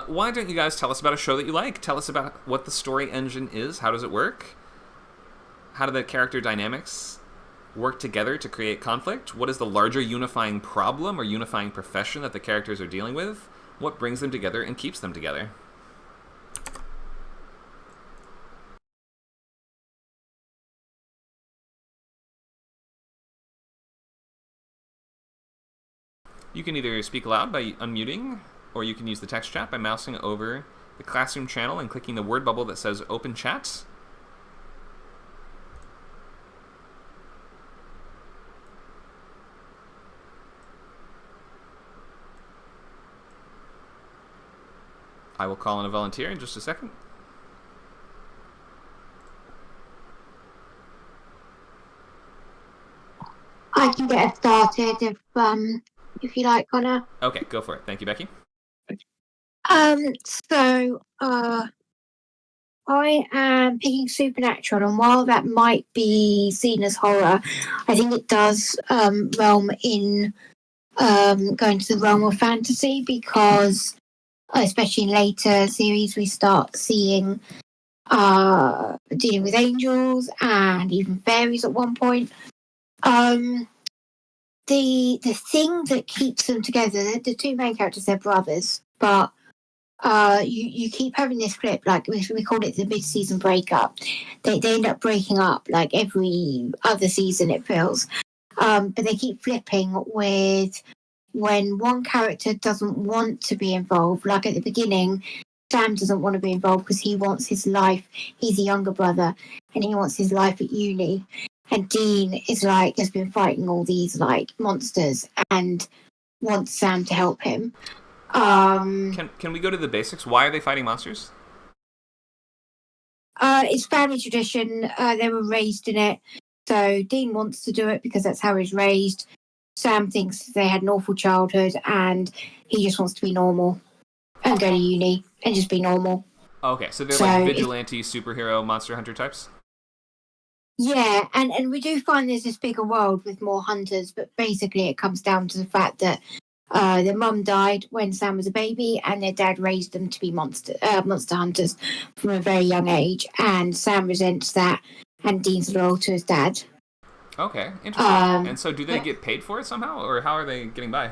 why don't you guys tell us about a show that you like? Tell us about what the story engine is. How does it work? How do the character dynamics work together to create conflict? What is the larger unifying problem or unifying profession that the characters are dealing with? What brings them together and keeps them together? You can either speak aloud by unmuting, or you can use the text chat by mousing over the Classroom channel and clicking the word bubble that says Open Chat. I will call in a volunteer in just a second. I can get us started if you like, Connor. Okay, go for it. Thank you, Becky. So I am picking Supernatural, and while that might be seen as horror, I think it does realm in going to the realm of fantasy, because especially in later series we start seeing dealing with angels and even fairies at one point. The thing that keeps them together, the two main characters, they're brothers, but you keep having this flip, like we call it the mid-season breakup. They end up breaking up like every other season, it feels. But they keep flipping with when one character doesn't want to be involved. Like at the beginning, Sam doesn't want to be involved because he wants his life. He's a younger brother, and he wants his life at uni. And Dean is like has been fighting all these like monsters and wants Sam to help him. Can we go to the basics? Why are they fighting monsters? It's family tradition. They were raised in it. So Dean wants to do it because that's how he's raised. Sam thinks they had an awful childhood and he just wants to be normal and go to uni and just be normal. Okay, so they're like vigilante, superhero, monster hunter types? Yeah, and we do find there's this bigger world with more hunters, but basically it comes down to the fact that their mum died when Sam was a baby, and their dad raised them to be monster hunters from a very young age. And Sam resents that, and Dean's loyal to his dad. Okay, interesting. And so, do they get paid for it somehow, or how are they getting by?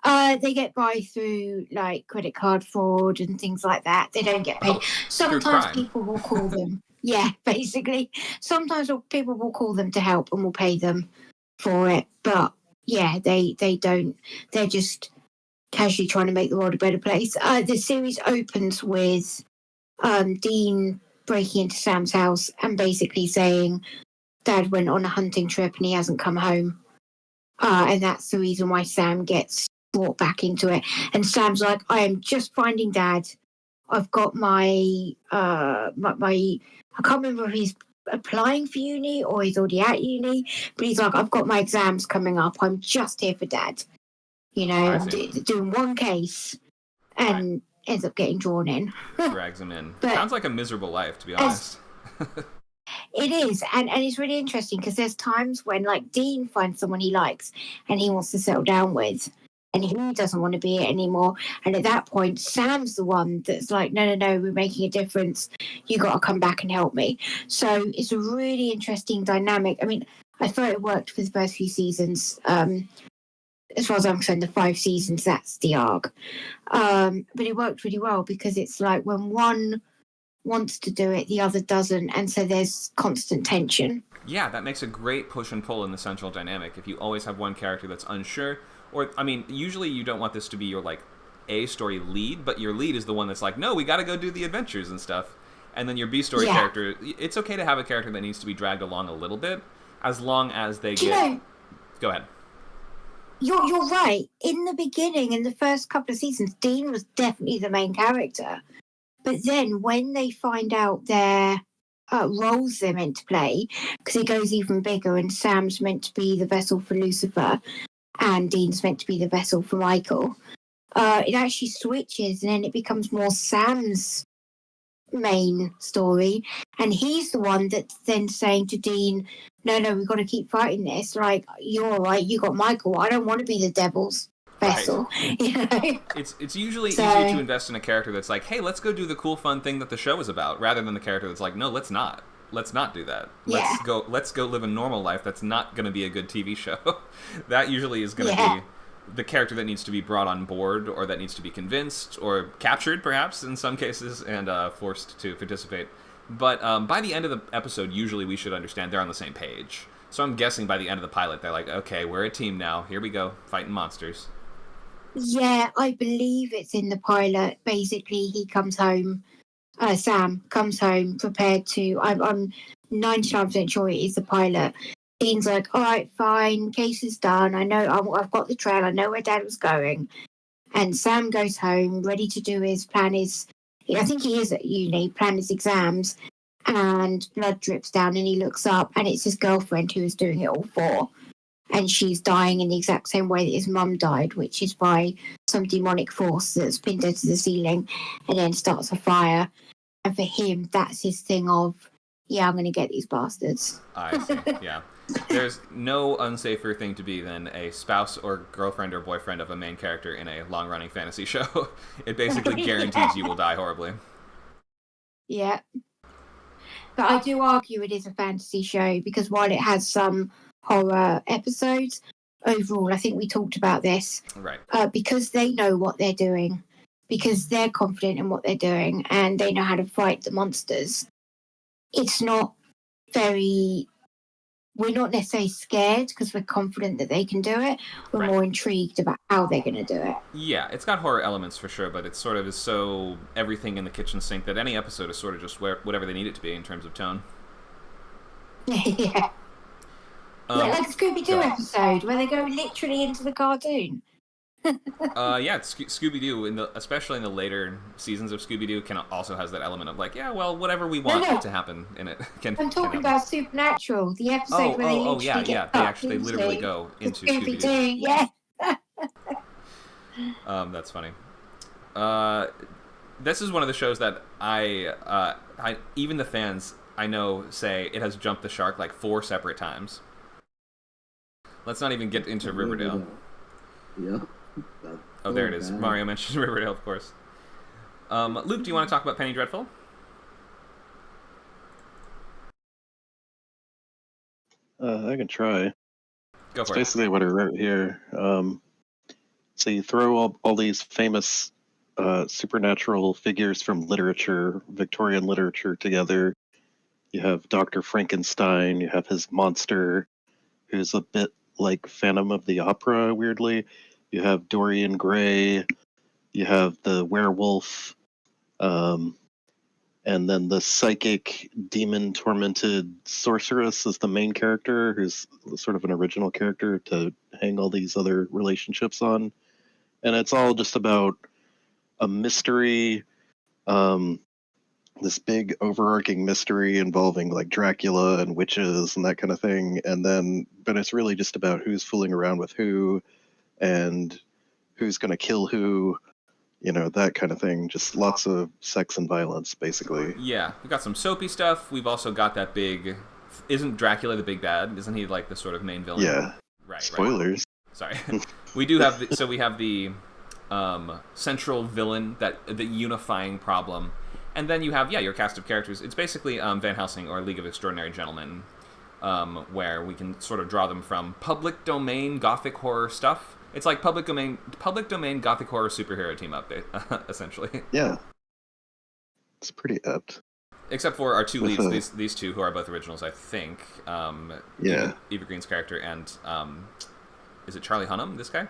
They get by through like credit card fraud and things like that. They don't get paid. Sometimes people will call them. Yeah, basically. Sometimes people will call them to help and will pay them for it, but yeah, they don't. They're just casually trying to make the world a better place. The series opens with Dean breaking into Sam's house and basically saying Dad went on a hunting trip and he hasn't come home. And that's the reason why Sam gets brought back into it. And Sam's like, I am just finding Dad. I've got my I can't remember if he's applying for uni or he's already at uni, but he's like, I've got my exams coming up. I'm just here for Dad. You know, doing one case and ends up getting drawn in. Drags him in. But sounds like a miserable life, to be honest. It is, and it's really interesting because there's times when like Dean finds someone he likes and he wants to settle down with, and he doesn't want to be it anymore. And at that point, Sam's the one that's like, no, we're making a difference. You got to come back and help me. So it's a really interesting dynamic. I mean, I thought it worked for the first few seasons. As far as I'm concerned, the 5 seasons, that's the arc. But it worked really well because it's like when one wants to do it, the other doesn't, and so there's constant tension. Yeah, that makes a great push and pull in the central dynamic. If you always have one character that's unsure, or, I mean, usually you don't want this to be your, like, A-story lead, but your lead is the one that's like, no, we gotta go do the adventures and stuff. And then your B-story character, it's okay to have a character that needs to be dragged along a little bit, as long as they get... Go ahead. You're right. In the beginning, in the first couple of seasons, Dean was definitely the main character. But then when they find out their roles they're meant to play, because it goes even bigger and Sam's meant to be the vessel for Lucifer and Dean's meant to be the vessel for Michael, it actually switches and then it becomes more Sam's main story. And he's the one that's then saying to Dean, no, we've got to keep fighting this. Like, you're all right, you got Michael. I don't want to be the devil's vessel. Right. You know? It's usually easy to invest in a character that's like, hey, let's go do the cool fun thing that the show is about, rather than the character that's like, no, let's not do that. Let's go live a normal life that's not going to be a good TV show. That usually is going to be the character that needs to be brought on board, or that needs to be convinced or captured perhaps in some cases and forced to participate. But by the end of the episode, usually we should understand they're on the same page. So I'm guessing by the end of the pilot, they're like, okay, we're a team now. Here we go, fighting monsters. Yeah, I believe it's in the pilot. Basically, he comes home. Sam comes home prepared to. I'm 99% sure it is the pilot. Dean's like, all right, fine, case is done. I know I've got the trail. I know where Dad was going. And Sam goes home, ready to do his plan. I think he is at uni, plan his exams, and blood drips down, and he looks up, and it's his girlfriend who is doing it all for. And she's dying in the exact same way that his mum died, which is by some demonic force that's pinned her to the ceiling and then starts a fire. And for him, that's his thing of, yeah, I'm going to get these bastards. I see, yeah. There's no unsafer thing to be than a spouse or girlfriend or boyfriend of a main character in a long-running fantasy show. It basically guarantees you will die horribly. Yeah. But I do argue it is a fantasy show because while it has some horror episodes, overall, I think we talked about this. Right. Because they know what they're doing. because they're confident in what they're doing and they know how to fight the monsters. It's not very... We're not necessarily scared because we're confident that they can do it. We're more intrigued about how they're going to do it. Yeah, it's got horror elements for sure, but it sort of is so everything in the kitchen sink that any episode is sort of just whatever they need it to be in terms of tone. Yeah. Like the Scooby-Doo episode where they go literally into the cartoon. Scooby-Doo, especially in the later seasons of Scooby-Doo, also has that element of like, yeah, well, whatever we want to happen in it can. I'm talking about Supernatural, the episode where they they literally go into Scooby-Doo. Yeah. That's funny. This is one of the shows that I even the fans I know say it has jumped the shark like 4 separate times. Let's not even get into Riverdale. Yeah. There it is. Mario mentioned Riverdale, of course. Luke, do you want to talk about Penny Dreadful? I can try. Go for it. Basically what I wrote here. So you throw all these famous supernatural figures from literature, Victorian literature, together. You have Dr. Frankenstein, you have his monster, who's a bit like Phantom of the Opera, weirdly. You have Dorian Gray, you have the werewolf, and then the psychic, demon-tormented sorceress is the main character, who's sort of an original character to hang all these other relationships on. And it's all just about a mystery, this big overarching mystery involving like Dracula and witches and that kind of thing. But it's really just about who's fooling around with who and who's going to kill who, that kind of thing. Just lots of sex and violence, basically. Yeah, we've got some soapy stuff. We've also got that big... Isn't Dracula the big bad? Isn't he like the sort of main villain? Yeah. Right. Spoilers. Sorry. We do have... we have the central villain, the unifying problem. And then you have, your cast of characters. It's basically Van Helsing or League of Extraordinary Gentlemen, where we can sort of draw them from public domain gothic horror stuff. It's like public domain gothic horror superhero team up, essentially. Yeah. It's pretty apt. Except for our two leads, these two who are both originals, I think. Eva Green's character and, is it Charlie Hunnam, this guy?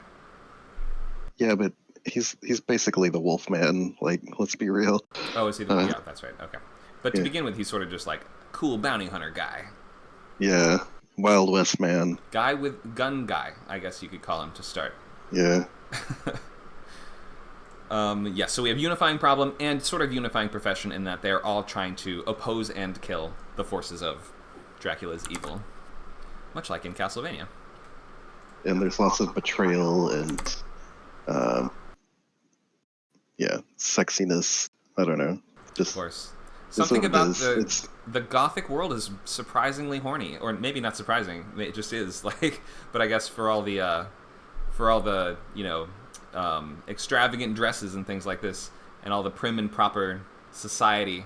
Yeah, but he's basically the Wolfman, like, let's be real. Oh, is he the... yeah, that's right, okay. But to begin with, he's sort of just like, cool bounty hunter guy. Yeah, Wild West man. Guy with gun guy, I guess you could call him to start. Yeah. So we have unifying problem and sort of unifying profession in that they're all trying to oppose and kill the forces of Dracula's evil. Much like in Castlevania. And there's lots of betrayal and... sexiness. I don't know. Just, of course. Something about the gothic world is surprisingly horny, or maybe not surprising. It just is. Like, but I guess for all the extravagant dresses and things like this, and all the prim and proper society,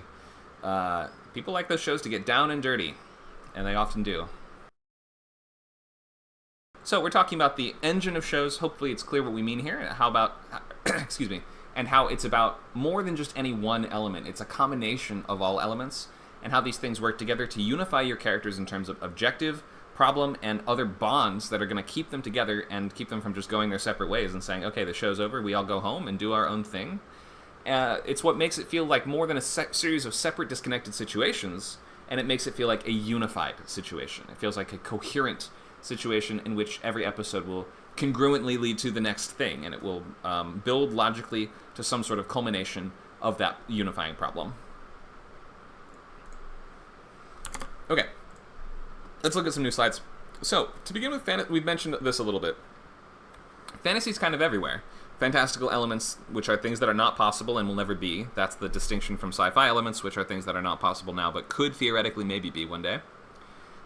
people like those shows to get down and dirty, and they often do. So we're talking about the engine of shows. Hopefully it's clear what we mean here. How about, excuse me, and how it's about more than just any one element. It's a combination of all elements, and how these things work together to unify your characters in terms of objective, problem, and other bonds that are going to keep them together and keep them from just going their separate ways and saying, okay, the show's over, we all go home and do our own thing. It's what makes it feel like more than a series of separate, disconnected situations, and it makes it feel like a unified situation. It feels like a coherent situation in which every episode will congruently lead to the next thing, and it will build logically to some sort of culmination of that unifying problem. Okay, let's look at some new slides. So, to begin with, we've mentioned this a little bit. Fantasy's kind of everywhere. Fantastical elements, which are things that are not possible and will never be. That's the distinction from sci-fi elements, which are things that are not possible now, but could theoretically maybe be one day.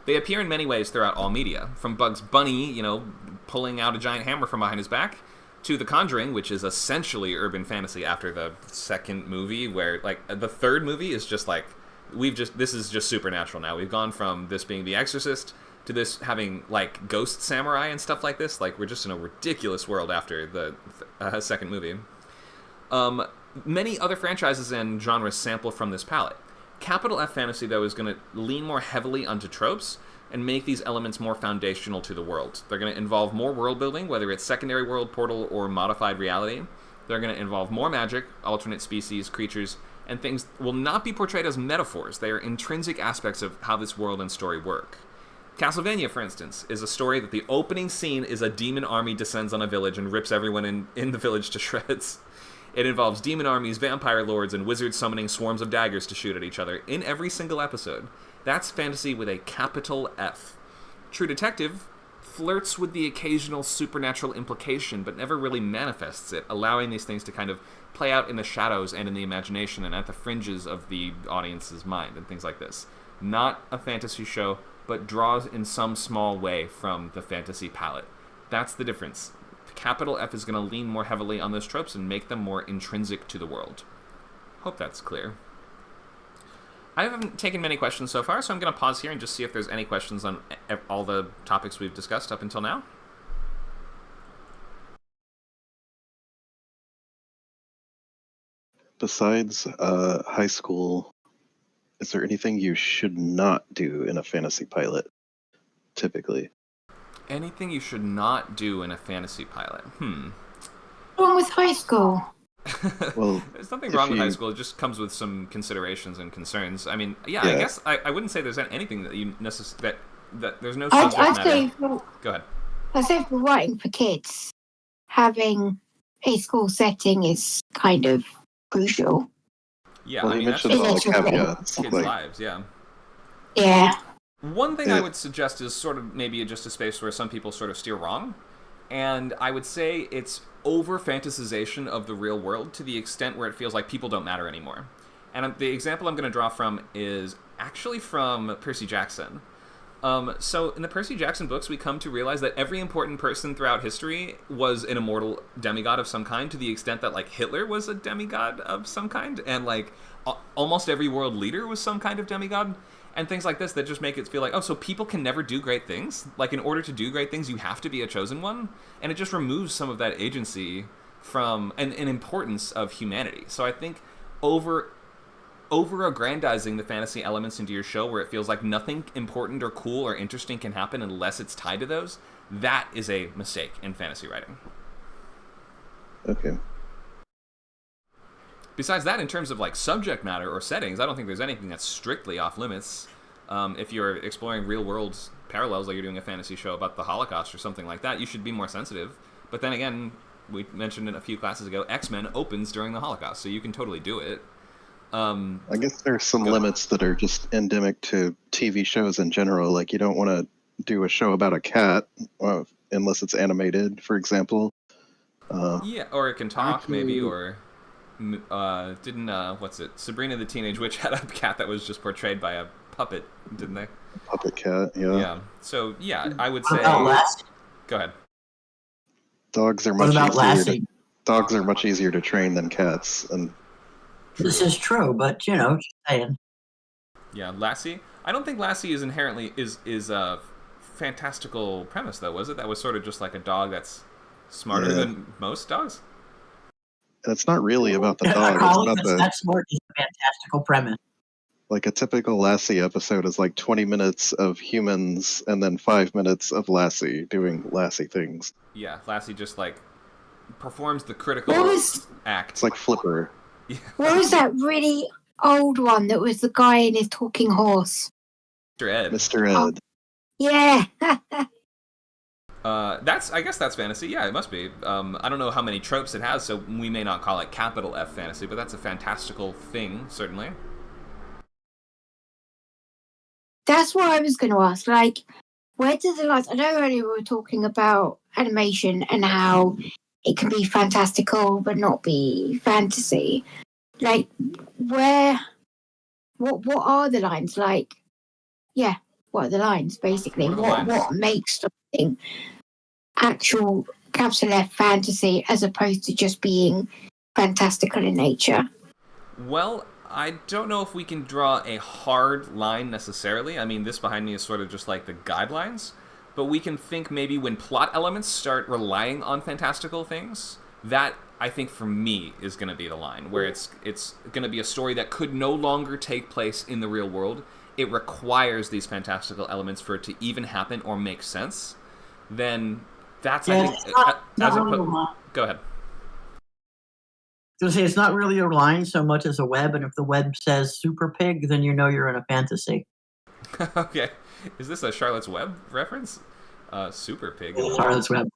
They appear in many ways throughout all media, from Bugs Bunny, pulling out a giant hammer from behind his back, to The Conjuring, which is essentially urban fantasy after the second movie, where, like, the third movie is just like, this is just supernatural now. We've gone from this being The Exorcist to this having, like, ghost samurai and stuff like this. Like, we're just in a ridiculous world after the second movie. Many other franchises and genres sample from this palette. Capital F Fantasy, though, is going to lean more heavily onto tropes and make these elements more foundational to the world. They're going to involve more world building, whether it's secondary world, portal, or modified reality. They're going to involve more magic, alternate species, creatures, and things will not be portrayed as metaphors. They are intrinsic aspects of how this world and story work. Castlevania, for instance, is a story that the opening scene is a demon army descends on a village and rips everyone in the village to shreds. It involves demon armies, vampire lords, and wizards summoning swarms of daggers to shoot at each other in every single episode. That's fantasy with a capital F. True Detective flirts with the occasional supernatural implication, but never really manifests it, allowing these things to kind of play out in the shadows and in the imagination and at the fringes of the audience's mind and things like this. Not a fantasy show, but draws in some small way from the fantasy palette. That's the difference. Capital F is going to lean more heavily on those tropes and make them more intrinsic to the world. Hope that's clear. I haven't taken many questions so far, so I'm going to pause here and just see if there's any questions on all the topics we've discussed up until now. Besides high school, is there anything you should not do in a fantasy pilot, typically? Anything you should not do in a fantasy pilot? What's wrong with high school? Well, there's nothing wrong with high school. It just comes with some considerations and concerns. I mean, yeah. I guess I wouldn't say there's anything that you necessarily that there's no subject matter. Go ahead. I say for writing for kids, having a school setting is kind of crucial. Yeah, well, I mean, that's all just caveats. kids' lives. Yeah. Yeah. One thing I would suggest is sort of maybe just a space where some people sort of steer wrong, and I would say it's over-fantasization of the real world to the extent where it feels like people don't matter anymore. And the example I'm going to draw from is actually from Percy Jackson. So in the Percy Jackson books, we come to realize that every important person throughout history was an immortal demigod of some kind, to the extent that, like, Hitler was a demigod of some kind, and, like, almost every world leader was some kind of demigod. And things like this that just make it feel like, oh, so people can never do great things? Like, in order to do great things, you have to be a chosen one? And it just removes some of that agency from and importance of humanity. So I think over-aggrandizing the fantasy elements into your show where it feels like nothing important or cool or interesting can happen unless it's tied to those, that is a mistake in fantasy writing. Okay. Besides that, in terms of like subject matter or settings, I don't think there's anything that's strictly off limits. If you're exploring real-world parallels, like you're doing a fantasy show about the Holocaust or something like that, you should be more sensitive. But then again, we mentioned in a few classes ago, X-Men opens during the Holocaust, so you can totally do it. I guess there are some limits that are just endemic to TV shows in general. Like, you don't want to do a show about a cat unless it's animated, for example. Yeah, or it can talk, maybe, or... Sabrina the Teenage Witch had a cat that was just portrayed by a puppet, didn't they? Puppet cat, yeah. Yeah. So, yeah, I would say... What about Lassie? Go ahead. Dogs are much easier to train than cats. And this is true, but, you know, just saying. Yeah, Lassie. I don't think Lassie is inherently is a fantastical premise, though, was it? That was sort of just like a dog that's smarter than most dogs? And it's not really about the dog. That's more just a fantastical premise. Like, a typical Lassie episode is like 20 minutes of humans and then 5 minutes of Lassie doing Lassie things. Yeah, Lassie just, like, performs the critical act. It's like Flipper. Yeah. What was that really old one that was the guy in his talking horse? Mr. Ed. Mr. Ed. Oh, yeah. I guess that's fantasy. Yeah, it must be. I don't know how many tropes it has, so we may not call it capital F fantasy, but that's a fantastical thing, certainly. That's what I was going to ask. Like, where do the lines... I know earlier we were talking about animation and how it can be fantastical but not be fantasy. Like, what are the lines? Like, yeah, what are the lines, basically? What makes something actual capital F fantasy as opposed to just being fantastical in nature? Well, I don't know if we can draw a hard line necessarily. I mean, this behind me is sort of just like the guidelines. But we can think maybe when plot elements start relying on fantastical things, that I think for me is going to be the line where it's going to be a story that could no longer take place in the real world. It requires these fantastical elements for it to even happen or make sense. Then that's I think go ahead. To say it's not really a line so much as a web, and if the web says super pig, then you know you're in a fantasy. Okay, is this a Charlotte's Web reference? Super pig. Charlotte's Web.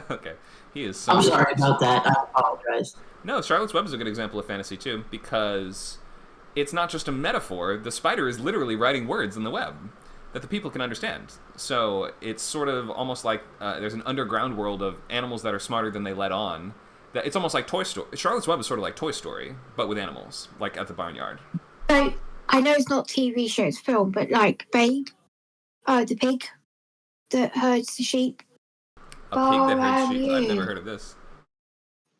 Okay, he is. So I'm sorry about that. I apologize. No, Charlotte's Web is a good example of fantasy too, because it's not just a metaphor. The spider is literally writing words in the web that the people can understand. So it's sort of almost like there's an underground world of animals that are smarter than they let on. That it's almost like Toy Story. Charlotte's Web is sort of like Toy Story, but with animals, like at the barnyard. So I know it's not TV show, it's film, but like Babe, the pig that herds the sheep. A pig that herds sheep. I've never heard of this.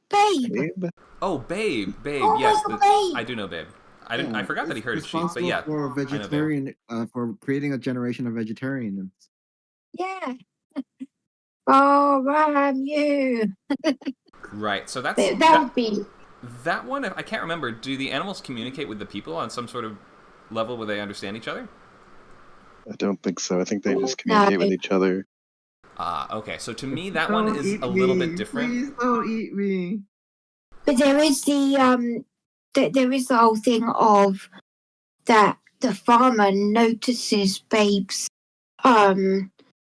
Babe. Oh, Babe. Oh, Yes, Babe. I do know Babe. I forgot that he herded sheep, but yeah. For vegetarian, for creating a generation of vegetarians. Yeah. Oh, I'm you. Right. So that would be that one. I can't remember. Do the animals communicate with the people on some sort of level where they understand each other? I don't think so. I think they just communicate with each other. Okay. So to me, that one is a little bit different. Please don't eat me. But there is there is the whole thing of that the farmer notices Babe's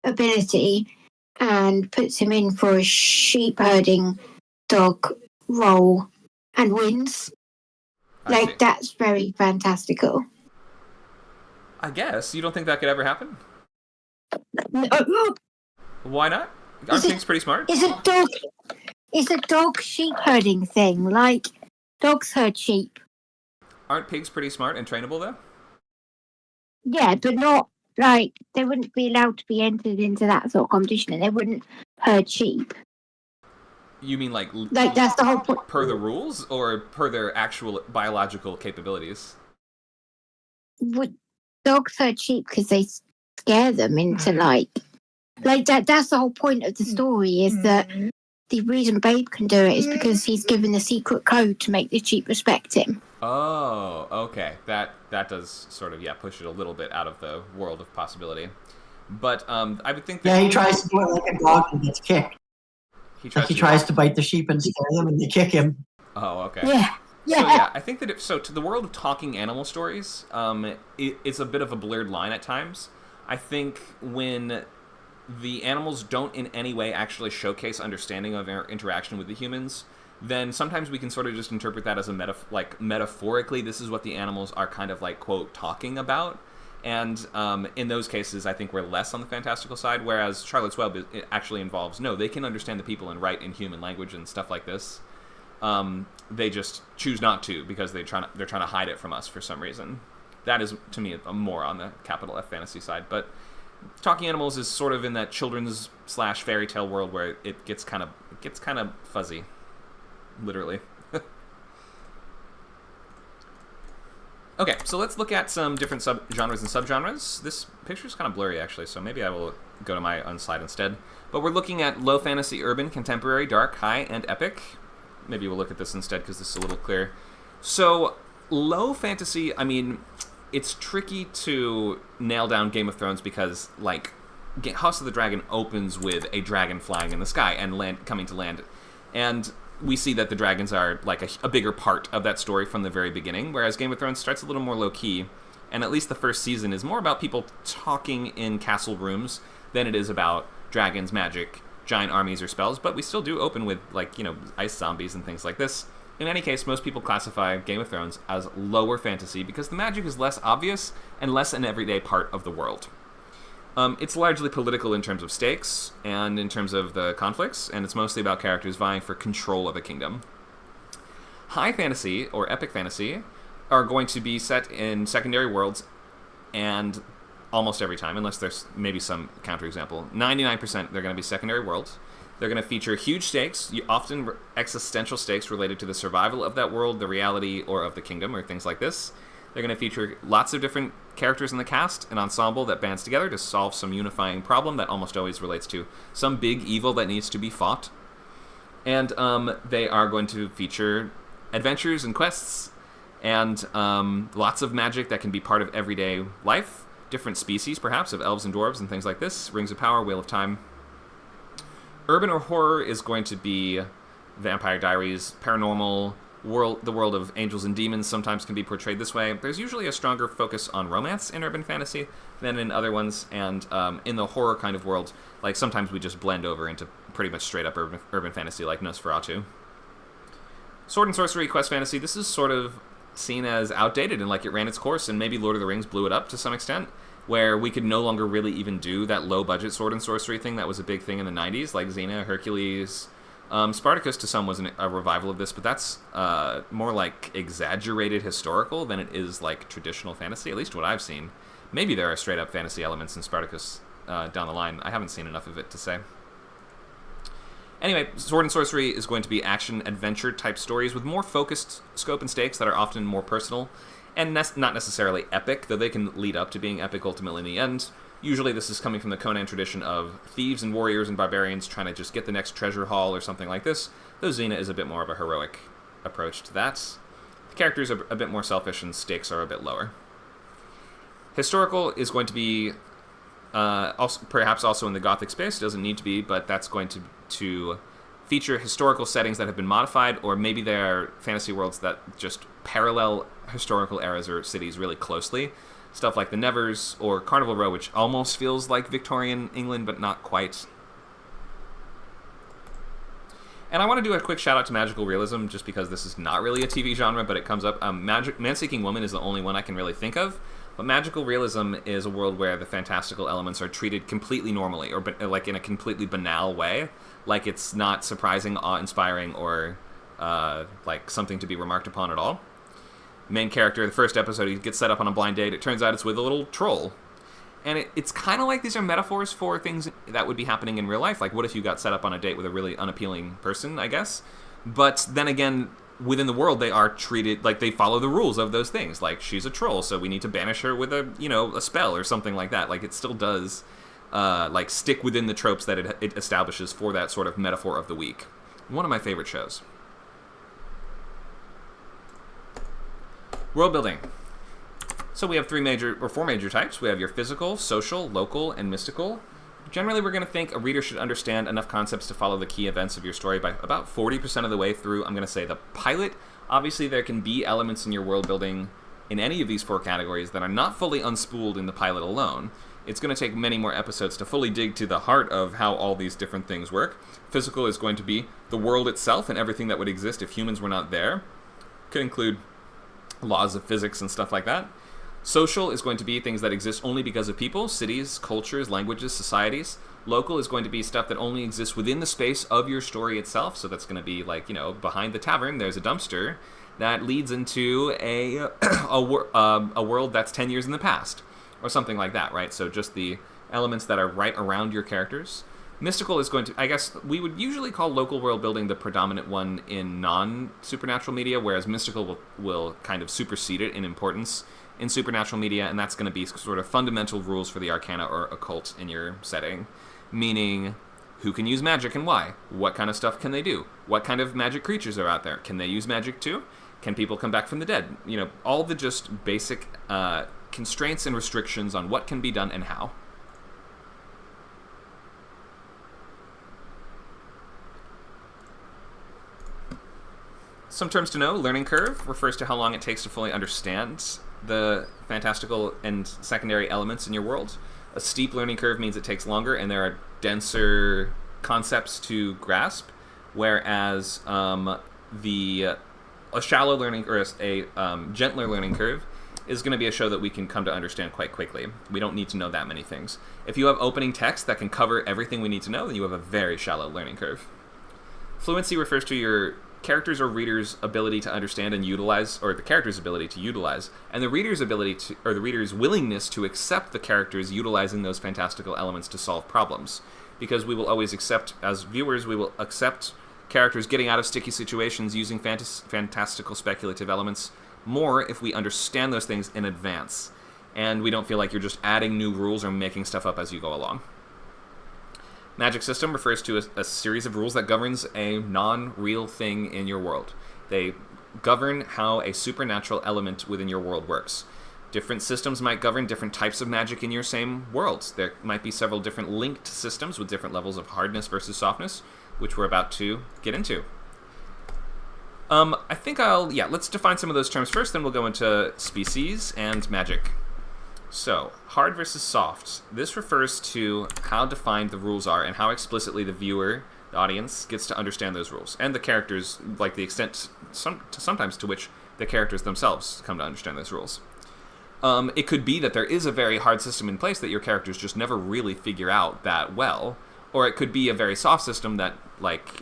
ability and puts him in for a sheep herding dog role and wins. Like, that's very fantastical. I guess. You don't think that could ever happen? No. Why not? Aren't pigs pretty smart? It's a dog sheep herding thing. Like, dogs herd sheep. Aren't pigs pretty smart and trainable, though? Yeah, but not, like, they wouldn't be allowed to be entered into that sort of competition, and they wouldn't herd sheep. You mean like that's the whole point. Per the rules, or per their actual biological capabilities? Dogs herd sheep because they scare them into like that. That's the whole point of the story. Is that the reason Babe can do it is because he's given the secret code to make the sheep respect him. Oh, okay. That does sort of push it a little bit out of the world of possibility. But I would think that he tries to do it like a dog and gets kicked. He tries to bite the sheep and scare them, and they kick him. Oh, okay. Yeah. So I think that to the world of talking animal stories, it's a bit of a blurred line at times. I think when the animals don't in any way actually showcase understanding of our interaction with the humans, then sometimes we can sort of just interpret that as metaphorically, this is what the animals are kind of like, quote, talking about. And in those cases, I think we're less on the fantastical side, whereas Charlotte's Web, it actually involves, no, they can understand the people and write in human language and stuff like this. They just choose not to because they're trying to hide it from us for some reason. That is, to me, more on the capital F fantasy side. But Talking Animals is sort of in that children's / fairy tale world where it gets kind of fuzzy, literally. Okay, so let's look at some different genres and subgenres. This picture is kind of blurry, actually, so maybe I will go to my own slide instead. But we're looking at low fantasy, urban, contemporary, dark, high, and epic. Maybe we'll look at this instead because this is a little clearer. So, low fantasy, I mean, it's tricky to nail down Game of Thrones because, like, House of the Dragon opens with a dragon flying in the sky and coming to land. And we see that the dragons are like a bigger part of that story from the very beginning, whereas Game of Thrones starts a little more low-key, and at least the first season is more about people talking in castle rooms than it is about dragons, magic, giant armies, or spells, but we still do open with, like, ice zombies and things like this. In any case, most people classify Game of Thrones as lower fantasy because the magic is less obvious and less an everyday part of the world. It's largely political in terms of stakes and in terms of the conflicts, and it's mostly about characters vying for control of a kingdom. High fantasy, or epic fantasy, are going to be set in secondary worlds, and almost every time, unless there's maybe some counterexample, 99% they're going to be secondary worlds. They're going to feature huge stakes, often existential stakes related to the survival of that world, the reality, or of the kingdom, or things like this. They're going to feature lots of different characters in the cast, an ensemble that bands together to solve some unifying problem that almost always relates to some big evil that needs to be fought. And they are going to feature adventures and quests and lots of magic that can be part of everyday life. Different species, perhaps, of elves and dwarves and things like this. Rings of Power, Wheel of Time. Urban or horror is going to be Vampire Diaries, paranormal, the world of angels and demons sometimes can be portrayed this way. There's usually a stronger focus on romance in urban fantasy than in other ones, and in the horror kind of world, like sometimes we just blend over into pretty much straight up urban fantasy like Nosferatu. Sword and Sorcery Quest Fantasy, this is sort of seen as outdated and like it ran its course, and maybe Lord of the Rings blew it up to some extent, where we could no longer really even do that low-budget sword and sorcery thing that was a big thing in the 90s, like Xena, Hercules. Spartacus to some was a revival of this, but that's more like exaggerated historical than it is like traditional fantasy, at least what I've seen. Maybe there are straight-up fantasy elements in Spartacus down the line. I haven't seen enough of it to say. Anyway, Sword and Sorcery is going to be action-adventure type stories with more focused scope and stakes that are often more personal, and not necessarily epic, though they can lead up to being epic ultimately in the end. Usually this is coming from the Conan tradition of thieves and warriors and barbarians trying to just get the next treasure haul or something like this, though Xena is a bit more of a heroic approach to that. The characters are a bit more selfish and stakes are a bit lower. Historical is going to be perhaps also in the Gothic space. It doesn't need to be, but that's going to feature historical settings that have been modified, or maybe they're fantasy worlds that just parallel historical eras or cities really closely. Stuff like the Nevers or Carnival Row, which almost feels like Victorian England, but not quite. And I want to do a quick shout out to magical realism, just because this is not really a TV genre, but it comes up. Man-Seeking Woman is the only one I can really think of. But magical realism is a world where the fantastical elements are treated completely normally, or like in a completely banal way. Like it's not surprising, awe-inspiring, or like something to be remarked upon at all. Main character, the first episode, he gets set up on a blind date. It turns out it's with a little troll. And it's kind of like these are metaphors for things that would be happening in real life. Like, what if you got set up on a date with a really unappealing person, I guess? But then again, within the world, they are treated like they follow the rules of those things. Like, she's a troll, so we need to banish her with a spell or something like that. Like, it still does, like, stick within the tropes that it establishes for that sort of metaphor of the week. One of my favorite shows. World building. So we have four major types. We have your physical, social, local, and mystical. Generally, we're going to think a reader should understand enough concepts to follow the key events of your story by about 40% of the way through, I'm going to say, the pilot. Obviously, there can be elements in your world building in any of these four categories that are not fully unspooled in the pilot alone. It's going to take many more episodes to fully dig to the heart of how all these different things work. Physical is going to be the world itself and everything that would exist if humans were not there. Could include laws of physics and stuff like that. Social is going to be things that exist only because of people, cities, cultures, languages, societies. Local is going to be stuff that only exists within the space of your story itself. So that's going to be like, behind the tavern, there's a dumpster that leads into a world that's 10 years in the past or something like that, right? So just the elements that are right around your characters. Mystical is going to, I guess, we would usually call local world building the predominant one in non-supernatural media, whereas mystical will kind of supersede it in importance in supernatural media, and that's going to be sort of fundamental rules for the arcana or occult in your setting, meaning who can use magic and why, what kind of stuff can they do, what kind of magic creatures are out there, can they use magic too, can people come back from the dead, all the just basic constraints and restrictions on what can be done and how. Some terms to know. Learning curve refers to how long it takes to fully understand the fantastical and secondary elements in your world. A steep learning curve means it takes longer and there are denser concepts to grasp, whereas a shallow learning or a gentler learning curve is going to be a show that we can come to understand quite quickly. We don't need to know that many things. If you have opening text that can cover everything we need to know, then you have a very shallow learning curve. Fluency refers to your characters or readers' ability to understand and utilize, or the character's ability to utilize, and the reader's ability to, or the reader's willingness to accept the characters utilizing those fantastical elements to solve problems. Because we will always accept, as viewers, we will accept characters getting out of sticky situations using fantastical speculative elements more if we understand those things in advance, and we don't feel like you're just adding new rules or making stuff up as you go along. Magic system refers to a series of rules that governs a non-real thing in your world. They govern how a supernatural element within your world works. Different systems might govern different types of magic in your same worlds. There might be several different linked systems with different levels of hardness versus softness, which we're about to get into. I think let's define some of those terms first, then we'll go into species and magic. So, hard versus soft. This refers to how defined the rules are and how explicitly the viewer, the audience, gets to understand those rules. And the characters, like the extent sometimes to which the characters themselves come to understand those rules. It could be that there is a very hard system in place that your characters just never really figure out that well. Or it could be a very soft system that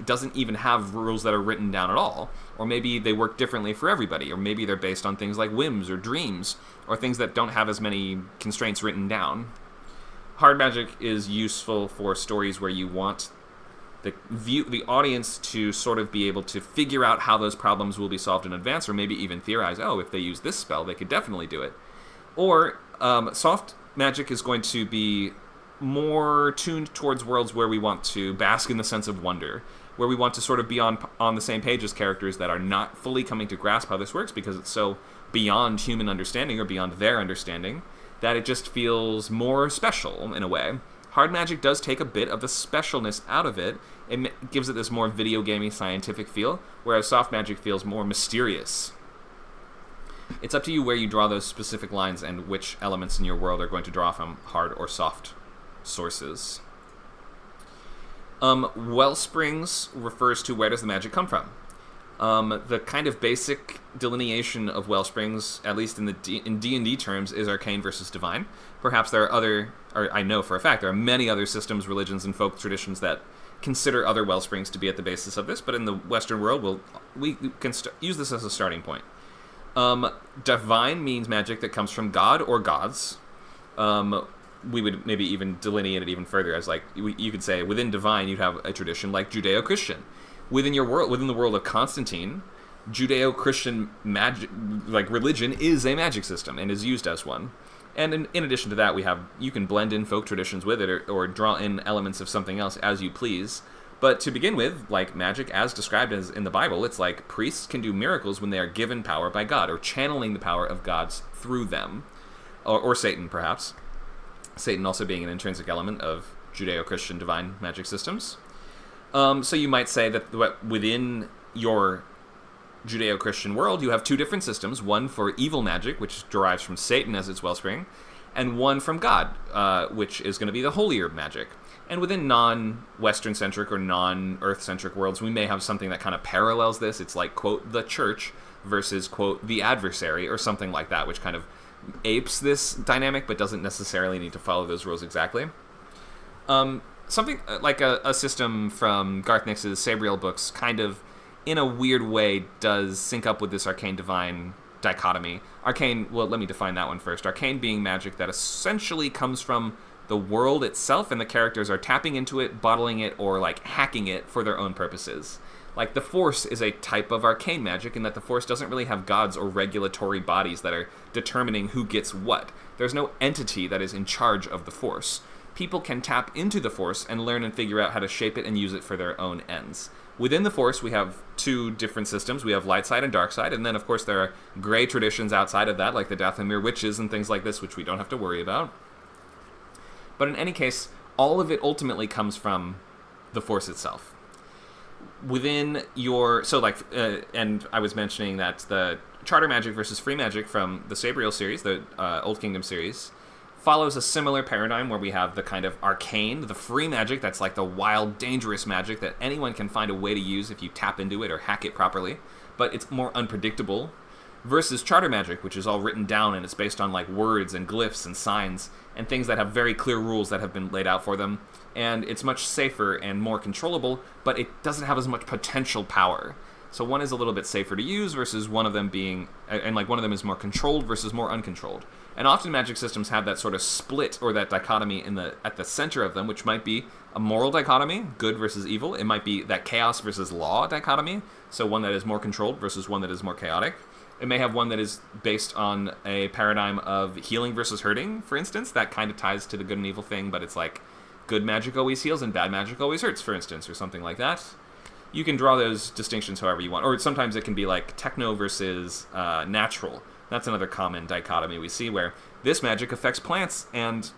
doesn't even have rules that are written down at all. Or maybe they work differently for everybody. Or maybe they're based on things like whims or dreams, or things that don't have as many constraints written down. Hard magic is useful for stories where you want the audience to sort of be able to figure out how those problems will be solved in advance, or maybe even theorize, if they use this spell, they could definitely do it. Or soft magic is going to be more tuned towards worlds where we want to bask in the sense of wonder, where we want to sort of be on the same page as characters that are not fully coming to grasp how this works because it's so beyond human understanding or beyond their understanding that it just feels more special in a way. Hard magic does take a bit of the specialness out of it. It gives it this more video gamey scientific feel, whereas soft magic feels more mysterious. It's up to you where you draw those specific lines and which elements in your world are going to draw from hard or soft sources. Wellsprings refers to where does the magic come from. The kind of basic delineation of wellsprings, at least in D&D terms, is arcane versus divine. Perhaps there are I know for a fact there are many other systems, religions, and folk traditions that consider other wellsprings to be at the basis of this, but in the Western world, we can use this as a starting point. Divine means magic that comes from God or gods. We would maybe even delineate it even further as you could say within divine you'd have a tradition like Judeo-Christian. Within the world of Constantine, Judeo-Christian magic, religion, is a magic system and is used as one. And in addition to that, you can blend in folk traditions with it or draw in elements of something else as you please. But to begin with, magic as described as in the Bible, it's like priests can do miracles when they are given power by God or channeling the power of gods through them. Or Satan, perhaps. Satan also being an intrinsic element of Judeo-Christian divine magic systems. So you might say that within your Judeo-Christian world, you have two different systems, one for evil magic, which derives from Satan as its wellspring, and one from God, which is going to be the holier magic. And within non-Western-centric or non-Earth-centric worlds, we may have something that kind of parallels this. It's like, quote, the church versus, quote, the adversary, or something like that, which kind of apes this dynamic, but doesn't necessarily need to follow those rules exactly. Something like a system from Garth Nix's Sabriel books kind of, in a weird way, does sync up with this arcane-divine dichotomy. Arcane, well, let me define that one first. Arcane being magic that essentially comes from the world itself, and the characters are tapping into it, bottling it, or hacking it for their own purposes. The Force is a type of arcane magic in that the Force doesn't really have gods or regulatory bodies that are determining who gets what. There's no entity that is in charge of the Force. People can tap into the Force and learn and figure out how to shape it and use it for their own ends. Within the Force, we have two different systems. We have light side and dark side, and then, of course, there are gray traditions outside of that, like the Dathomir witches and things like this, which we don't have to worry about. But in any case, all of it ultimately comes from the Force itself. Within your... and I was mentioning that the Charter Magic versus Free Magic from the Sabriel series, the Old Kingdom series, follows a similar paradigm where we have the kind of arcane, the free magic that's like the wild, dangerous magic that anyone can find a way to use if you tap into it or hack it properly, but it's more unpredictable, versus Charter Magic, which is all written down and it's based on words and glyphs and signs and things that have very clear rules that have been laid out for them, and it's much safer and more controllable, but it doesn't have as much potential power. So one is a little bit safer to use versus one of them being, and one of them is more controlled versus more uncontrolled. And often magic systems have that sort of split or that dichotomy at the center of them, which might be a moral dichotomy, good versus evil. It might be that chaos versus law dichotomy, so one that is more controlled versus one that is more chaotic. It may have one that is based on a paradigm of healing versus hurting, for instance. That kind of ties to the good and evil thing, but it's good magic always heals and bad magic always hurts, for instance, or something like that. You can draw those distinctions however you want. Or sometimes it can be like techno versus natural. That's another common dichotomy we see, where this magic affects plants and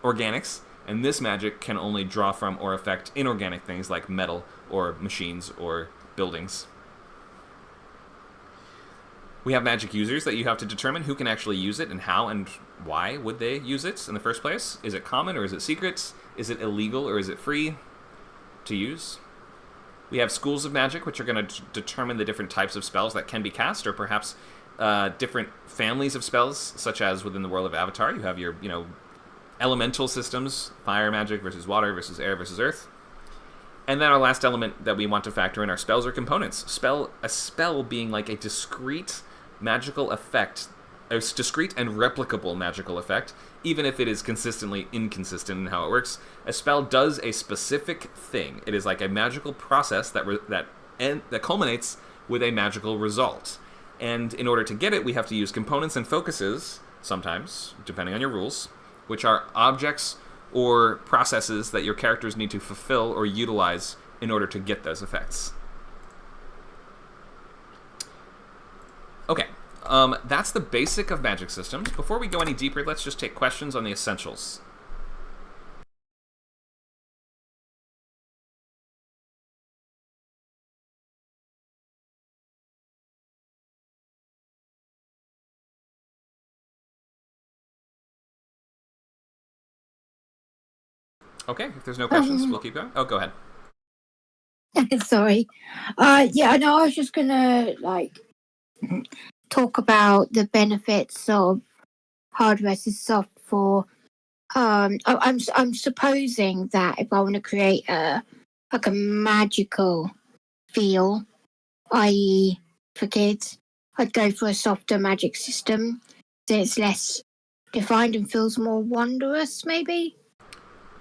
organics, and this magic can only draw from or affect inorganic things like metal or machines or buildings. We have magic users that you have to determine who can actually use it and how and why would they use it in the first place. Is it common or is it secret? Is it illegal or is it free to use? We have schools of magic, which are going to determine the different types of spells that can be cast, or perhaps different families of spells, such as within the world of Avatar. You have your, elemental systems, fire magic versus water versus air versus earth. And then our last element that we want to factor in are spells or components. A spell being like a discrete magical effect, a discrete and replicable magical effect, even if it is consistently inconsistent in how it works. A spell does a specific thing. It is like a magical process that culminates with a magical result. And in order to get it, we have to use components and focuses, sometimes, depending on your rules, which are objects or processes that your characters need to fulfill or utilize in order to get those effects. Okay, that's the basic of magic systems. Before we go any deeper, let's just take questions on the essentials. Okay, if there's no questions, we'll keep going. Oh, go ahead. Sorry. Yeah, no, I was just gonna talk about the benefits of hard versus soft for. I'm supposing that if I want to create a magical feel, i.e., for kids, I'd go for a softer magic system, so it's less defined and feels more wondrous, maybe.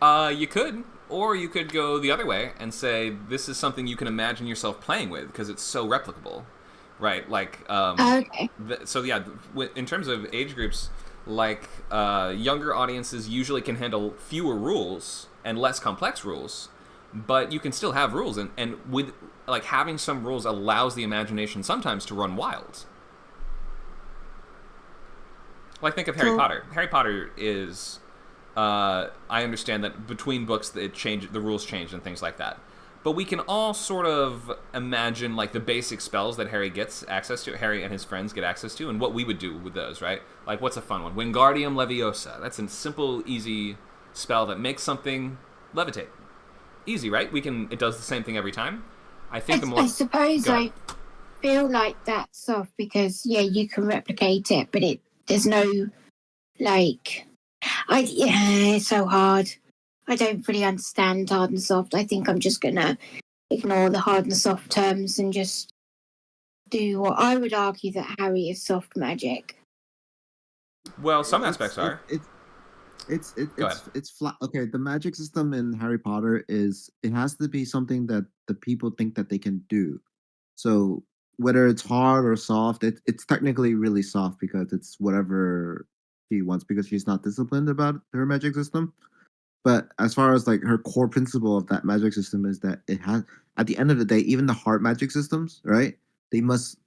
You could, or you could go the other way and say this is something you can imagine yourself playing with because it's so replicable, right? Like, Okay. So yeah, in terms of age groups, like younger audiences usually can handle fewer rules and less complex rules, but you can still have rules, and with like having some rules allows the imagination sometimes to run wild. Like think of Harry Potter. Harry Potter is. I understand that between books the rules change and things like that. But we can all sort of imagine like the basic spells that Harry gets access to, Harry and his friends get access to, and what we would do with those, right? Like what's a fun one? Wingardium Leviosa. That's a simple, easy spell that makes something levitate. Easy, right? It does the same thing every time. I suppose I feel like that's soft because you can replicate it, but there's no it's so hard. I don't really understand hard and soft. I think I'm just gonna ignore the hard and soft terms and just do what I would argue that Harry is soft magic. Well, some aspects are. It's flat. Okay, the magic system in Harry Potter it has to be something that the people think that they can do. So whether it's hard or soft, it's technically really soft because it's whatever she wants because she's not disciplined about her magic system. But as far as like her core principle of that magic system is that it has, at the end of the day, even the hard magic systems, right? They must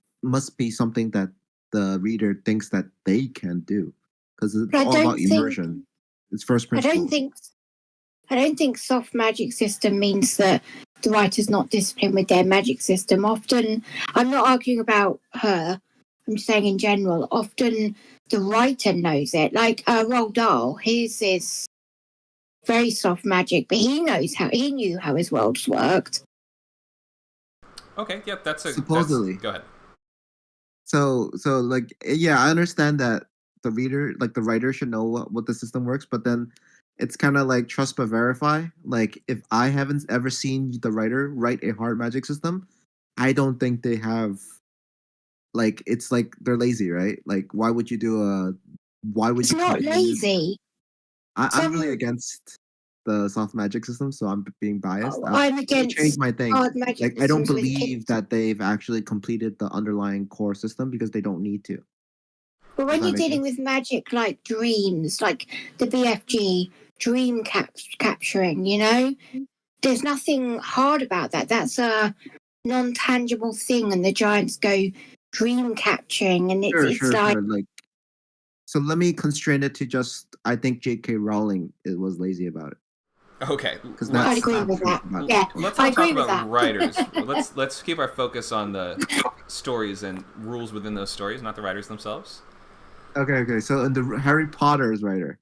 be something that the reader thinks that they can do because it's all about immersion. It's first principle. I don't think soft magic system means that the writer's not disciplined with their magic system. Often, I'm not arguing about her. I'm just saying in general. Often, the writer knows it. Like Roald Dahl, his is very soft magic, but he knew how his worlds worked. Okay, yep, supposedly. Go ahead. So I understand that the reader, like the writer, should know what the system works, but then it's kind of like trust but verify. Like if I haven't ever seen the writer write a hard magic system, I don't think they have. Like it's like they're lazy, right? Like why would you do It's not lazy. I'm really against the soft magic system, so I'm being biased. I'm against change my thing. Hard magic I don't believe that they've actually completed the underlying core system because they don't need to. But when you're dealing with magic like dreams, like the BFG, dream capturing, you know? There's nothing hard about that. That's a non-tangible thing, and the giants go dream capturing, and it's like... Sure. Like, so let me constrain it to just, I think J.K. Rowling was lazy about it. Okay, I agree with that. Yeah, let's I not talk agree with about that. writers. let's keep our focus on the stories and rules within those stories, not the writers themselves. Okay. So in the Harry Potter's writer.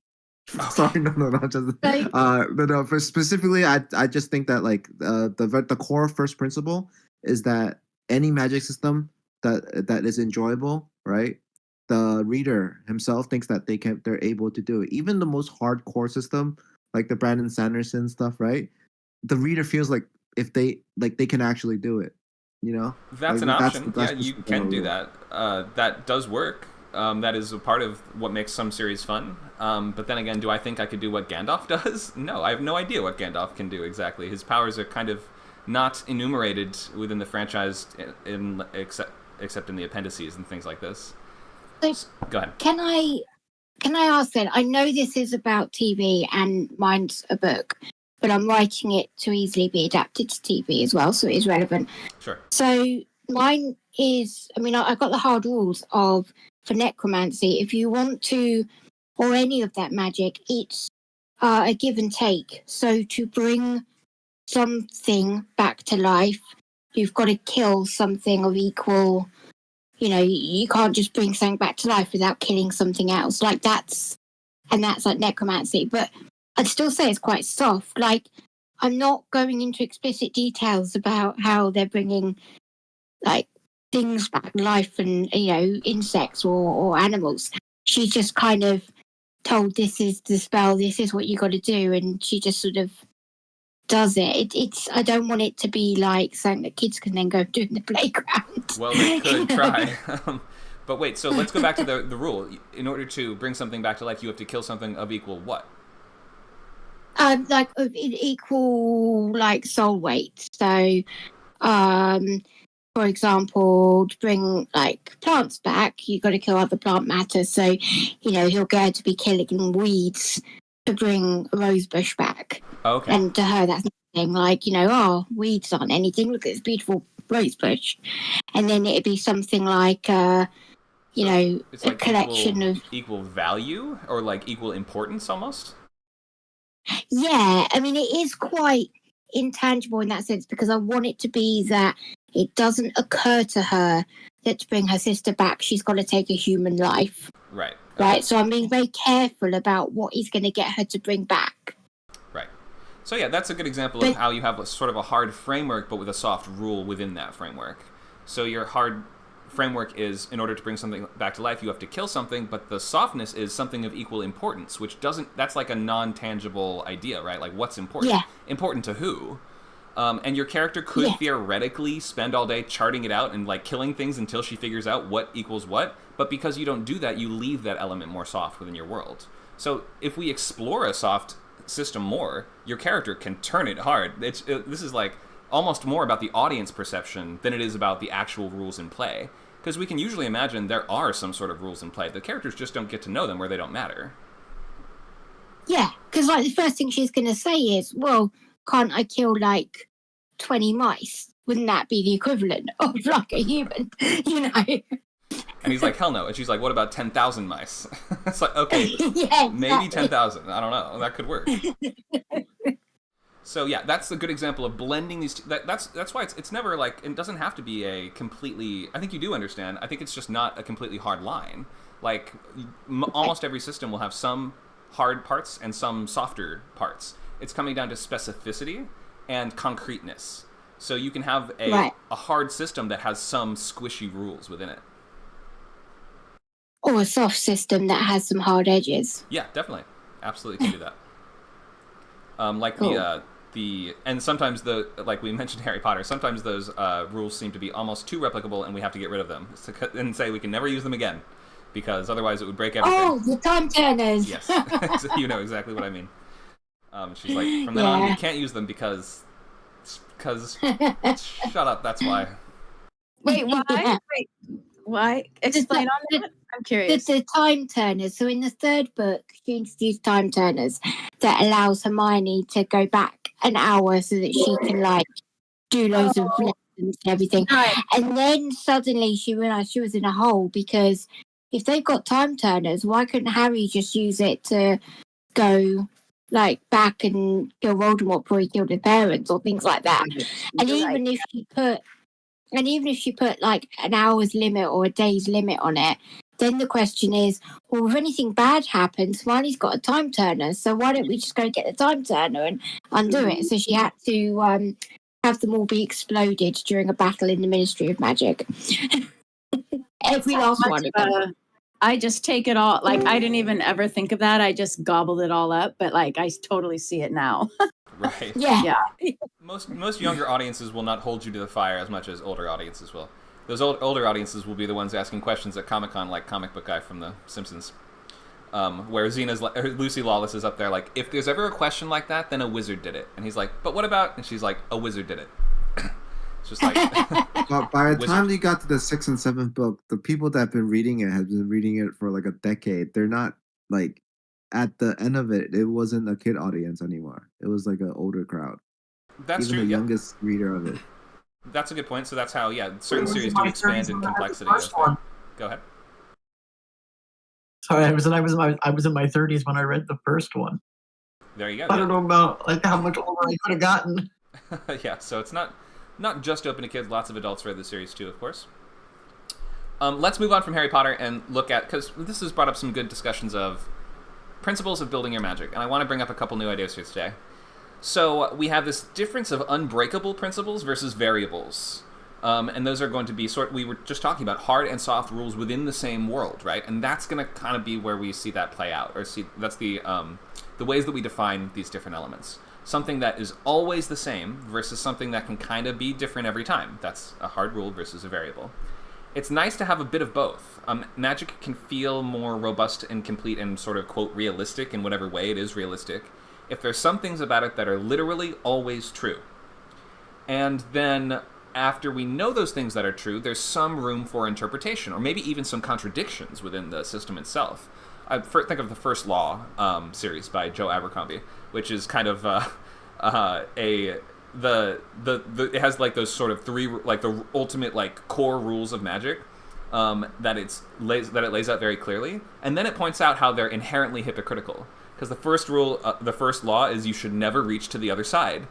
Sorry, no, just no. For specifically, I just think that like the core first principle is that any magic system that is enjoyable, right? The reader himself thinks that they're able to do it. Even the most hardcore system, like the Brandon Sanderson stuff, right? The reader feels like if they can actually do it, you know. That's like, an option. that's Yeah, you can do that. That does work. That is a part of what makes some series fun. But then again, do I think I could do what Gandalf does? No, I have no idea what Gandalf can do exactly. His powers are kind of not enumerated within the franchise, except in the appendices and things like this. So, go ahead. Can I ask then? I know this is about TV and mine's a book, but I'm writing it to easily be adapted to TV as well, so it is relevant. Sure. So mine is, I mean, I got the hard rules for necromancy. If you want to, or any of that magic, it's a give and take. So to bring something back to life, you've got to kill something of equal. You know, you can't just bring something back to life without killing something else. Like that's like necromancy. But I'd still say it's quite soft. Like, I'm not going into explicit details about how they're bringing like things back to life and, you know, insects or animals. She just kind of told, this is the spell, this is what you got to do, and she just sort of does it. It's I don't want it to be like something that kids can then go do in the playground. Well, they could try. But wait, so let's go back to the rule. In order to bring something back to life, you have to kill something of equal what? Like of equal like soul weight. So, for example, to bring like plants back, you got to kill other plant matter. So, you know, he'll go to be killing weeds to bring a rose bush back. Okay. And to her, that's nothing. Like, you know, oh, weeds aren't anything. Look at this beautiful rose bush. And then it'd be something like, you know, it's a like collection of equal value or like equal importance almost. Yeah, I mean, it is quite intangible in that sense because I want it to be that it doesn't occur to her that to bring her sister back, she's got to take a human life. Right. Right. So I'm being very careful about what is going to get her to bring back. Right. So yeah, that's a good example of how you have sort of a hard framework, but with a soft rule within that framework. So your hard framework is, in order to bring something back to life, you have to kill something, but the softness is something of equal importance, which that's like a non-tangible idea, right? Like, what's important? Yeah. Important to who? And your character could theoretically spend all day charting it out and like killing things until she figures out what equals what, but because you don't do that, you leave that element more soft within your world. So if we explore a soft system more, your character can turn it hard. This is like almost more about the audience perception than it is about the actual rules in play. Because we can usually imagine there are some sort of rules in play. The characters just don't get to know them where they don't matter. Yeah, because like the first thing she's going to say is, well, can't I kill like 20 mice? Wouldn't that be the equivalent of like a human, you know? And he's like, hell no. And she's like, what about 10,000 mice? It's like, okay, yeah, exactly. Maybe 10,000. I don't know. That could work. So yeah, that's a good example of blending these two. That's why it's never like, it doesn't have to be a completely, I think you do understand, I think it's just not a completely hard line. Like, almost every system will have some hard parts and some softer parts. It's coming down to specificity and concreteness. So you can have a hard system that has some squishy rules within it. Or a soft system that has some hard edges. Yeah, definitely. Absolutely can do that. Like cool. And sometimes like we mentioned Harry Potter, sometimes those rules seem to be almost too replicable and we have to get rid of them and say we can never use them again because otherwise it would break everything. Oh, the time turners. Yes, so you know exactly what I mean. She's like, from then on you can't use them because shut up, that's why. Wait, why? Wait, why? Explain on that. I'm curious. The time turners. So in the third book, she introduced time turners that allows Hermione to go back an hour so that she can like do loads of lessons and everything. Right. And then suddenly she realised she was in a hole, because if they've got time turners, why couldn't Harry just use it to go like back and kill Voldemort before he killed his parents or things like that? And even if she put like an hour's limit or a day's limit on it, then the question is, well, if anything bad happens, Hermione's got a time turner, so why don't we just go get the time turner and undo it? So she had to have them all be exploded during a battle in the Ministry of Magic. Every last one of them. I just take it all. Like, I didn't even ever think of that. I just gobbled it all up. But like, I totally see it now. Right. Yeah. Most younger audiences will not hold you to the fire as much as older audiences will. Those older audiences will be the ones asking questions at Comic-Con, like Comic Book Guy from The Simpsons, where Lucy Lawless is up there like, if there's ever a question like that, then a wizard did it. And he's like, but what about? And she's like, a wizard did it. It's just like... But by the time you got to the 6th and 7th book, the people that have been reading it have been reading it for like a decade. They're not like, at the end of it, it wasn't a kid audience anymore. It was like an older crowd. That's even true. The youngest reader of it. That's a good point. So that's how, certain series do expand in complexity. Go ahead. Sorry, I was in my 30s when I read the first one. There you go. I don't know about like how much older I could have gotten. Yeah, so it's not just open to kids. Lots of adults read the series too, of course. Let's move on from Harry Potter and look at, because this has brought up some good discussions of principles of building your magic, and I want to bring up a couple new ideas here today. So we have this difference of unbreakable principles versus variables. And those are going to be we were just talking about hard and soft rules within the same world, right? And that's going to kind of be where we see that play out, or that's the ways that we define these different elements. Something that is always the same versus something that can kind of be different every time. That's a hard rule versus a variable. It's nice to have a bit of both. Magic can feel more robust and complete and sort of, quote, realistic in whatever way it is realistic, if there's some things about it that are literally always true. And then after we know those things that are true, there's some room for interpretation, or maybe even some contradictions within the system itself. I think of the First Law series by Joe Abercrombie, which is kind of it has like those sort of three, like the ultimate like core rules of magic that it lays out very clearly, and then it points out how they're inherently hypocritical. Because the first rule, the first law is you should never reach to the other side,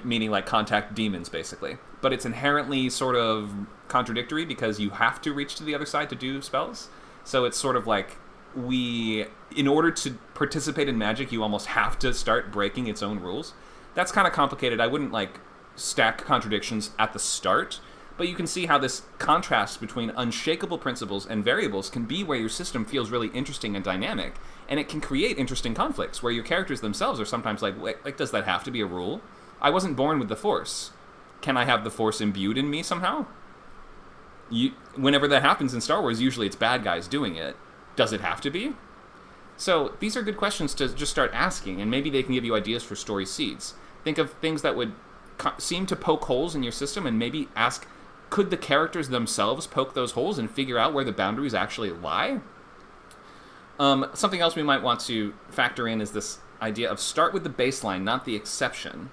meaning like contact demons, basically. But it's inherently sort of contradictory because you have to reach to the other side to do spells. So it's sort of like in order to participate in magic, you almost have to start breaking its own rules. That's kind of complicated. I wouldn't like stack contradictions at the start, but you can see how this contrast between unshakable principles and variables can be where your system feels really interesting and dynamic. And it can create interesting conflicts where your characters themselves are sometimes like, does that have to be a rule? I wasn't born with the Force. Can I have the Force imbued in me somehow? Whenever that happens in Star Wars, usually it's bad guys doing it. Does it have to be? So these are good questions to just start asking, and maybe they can give you ideas for story seeds. Think of things that would seem to poke holes in your system, and maybe ask, could the characters themselves poke those holes and figure out where the boundaries actually lie? Something else we might want to factor in is this idea of start with the baseline, not the exception.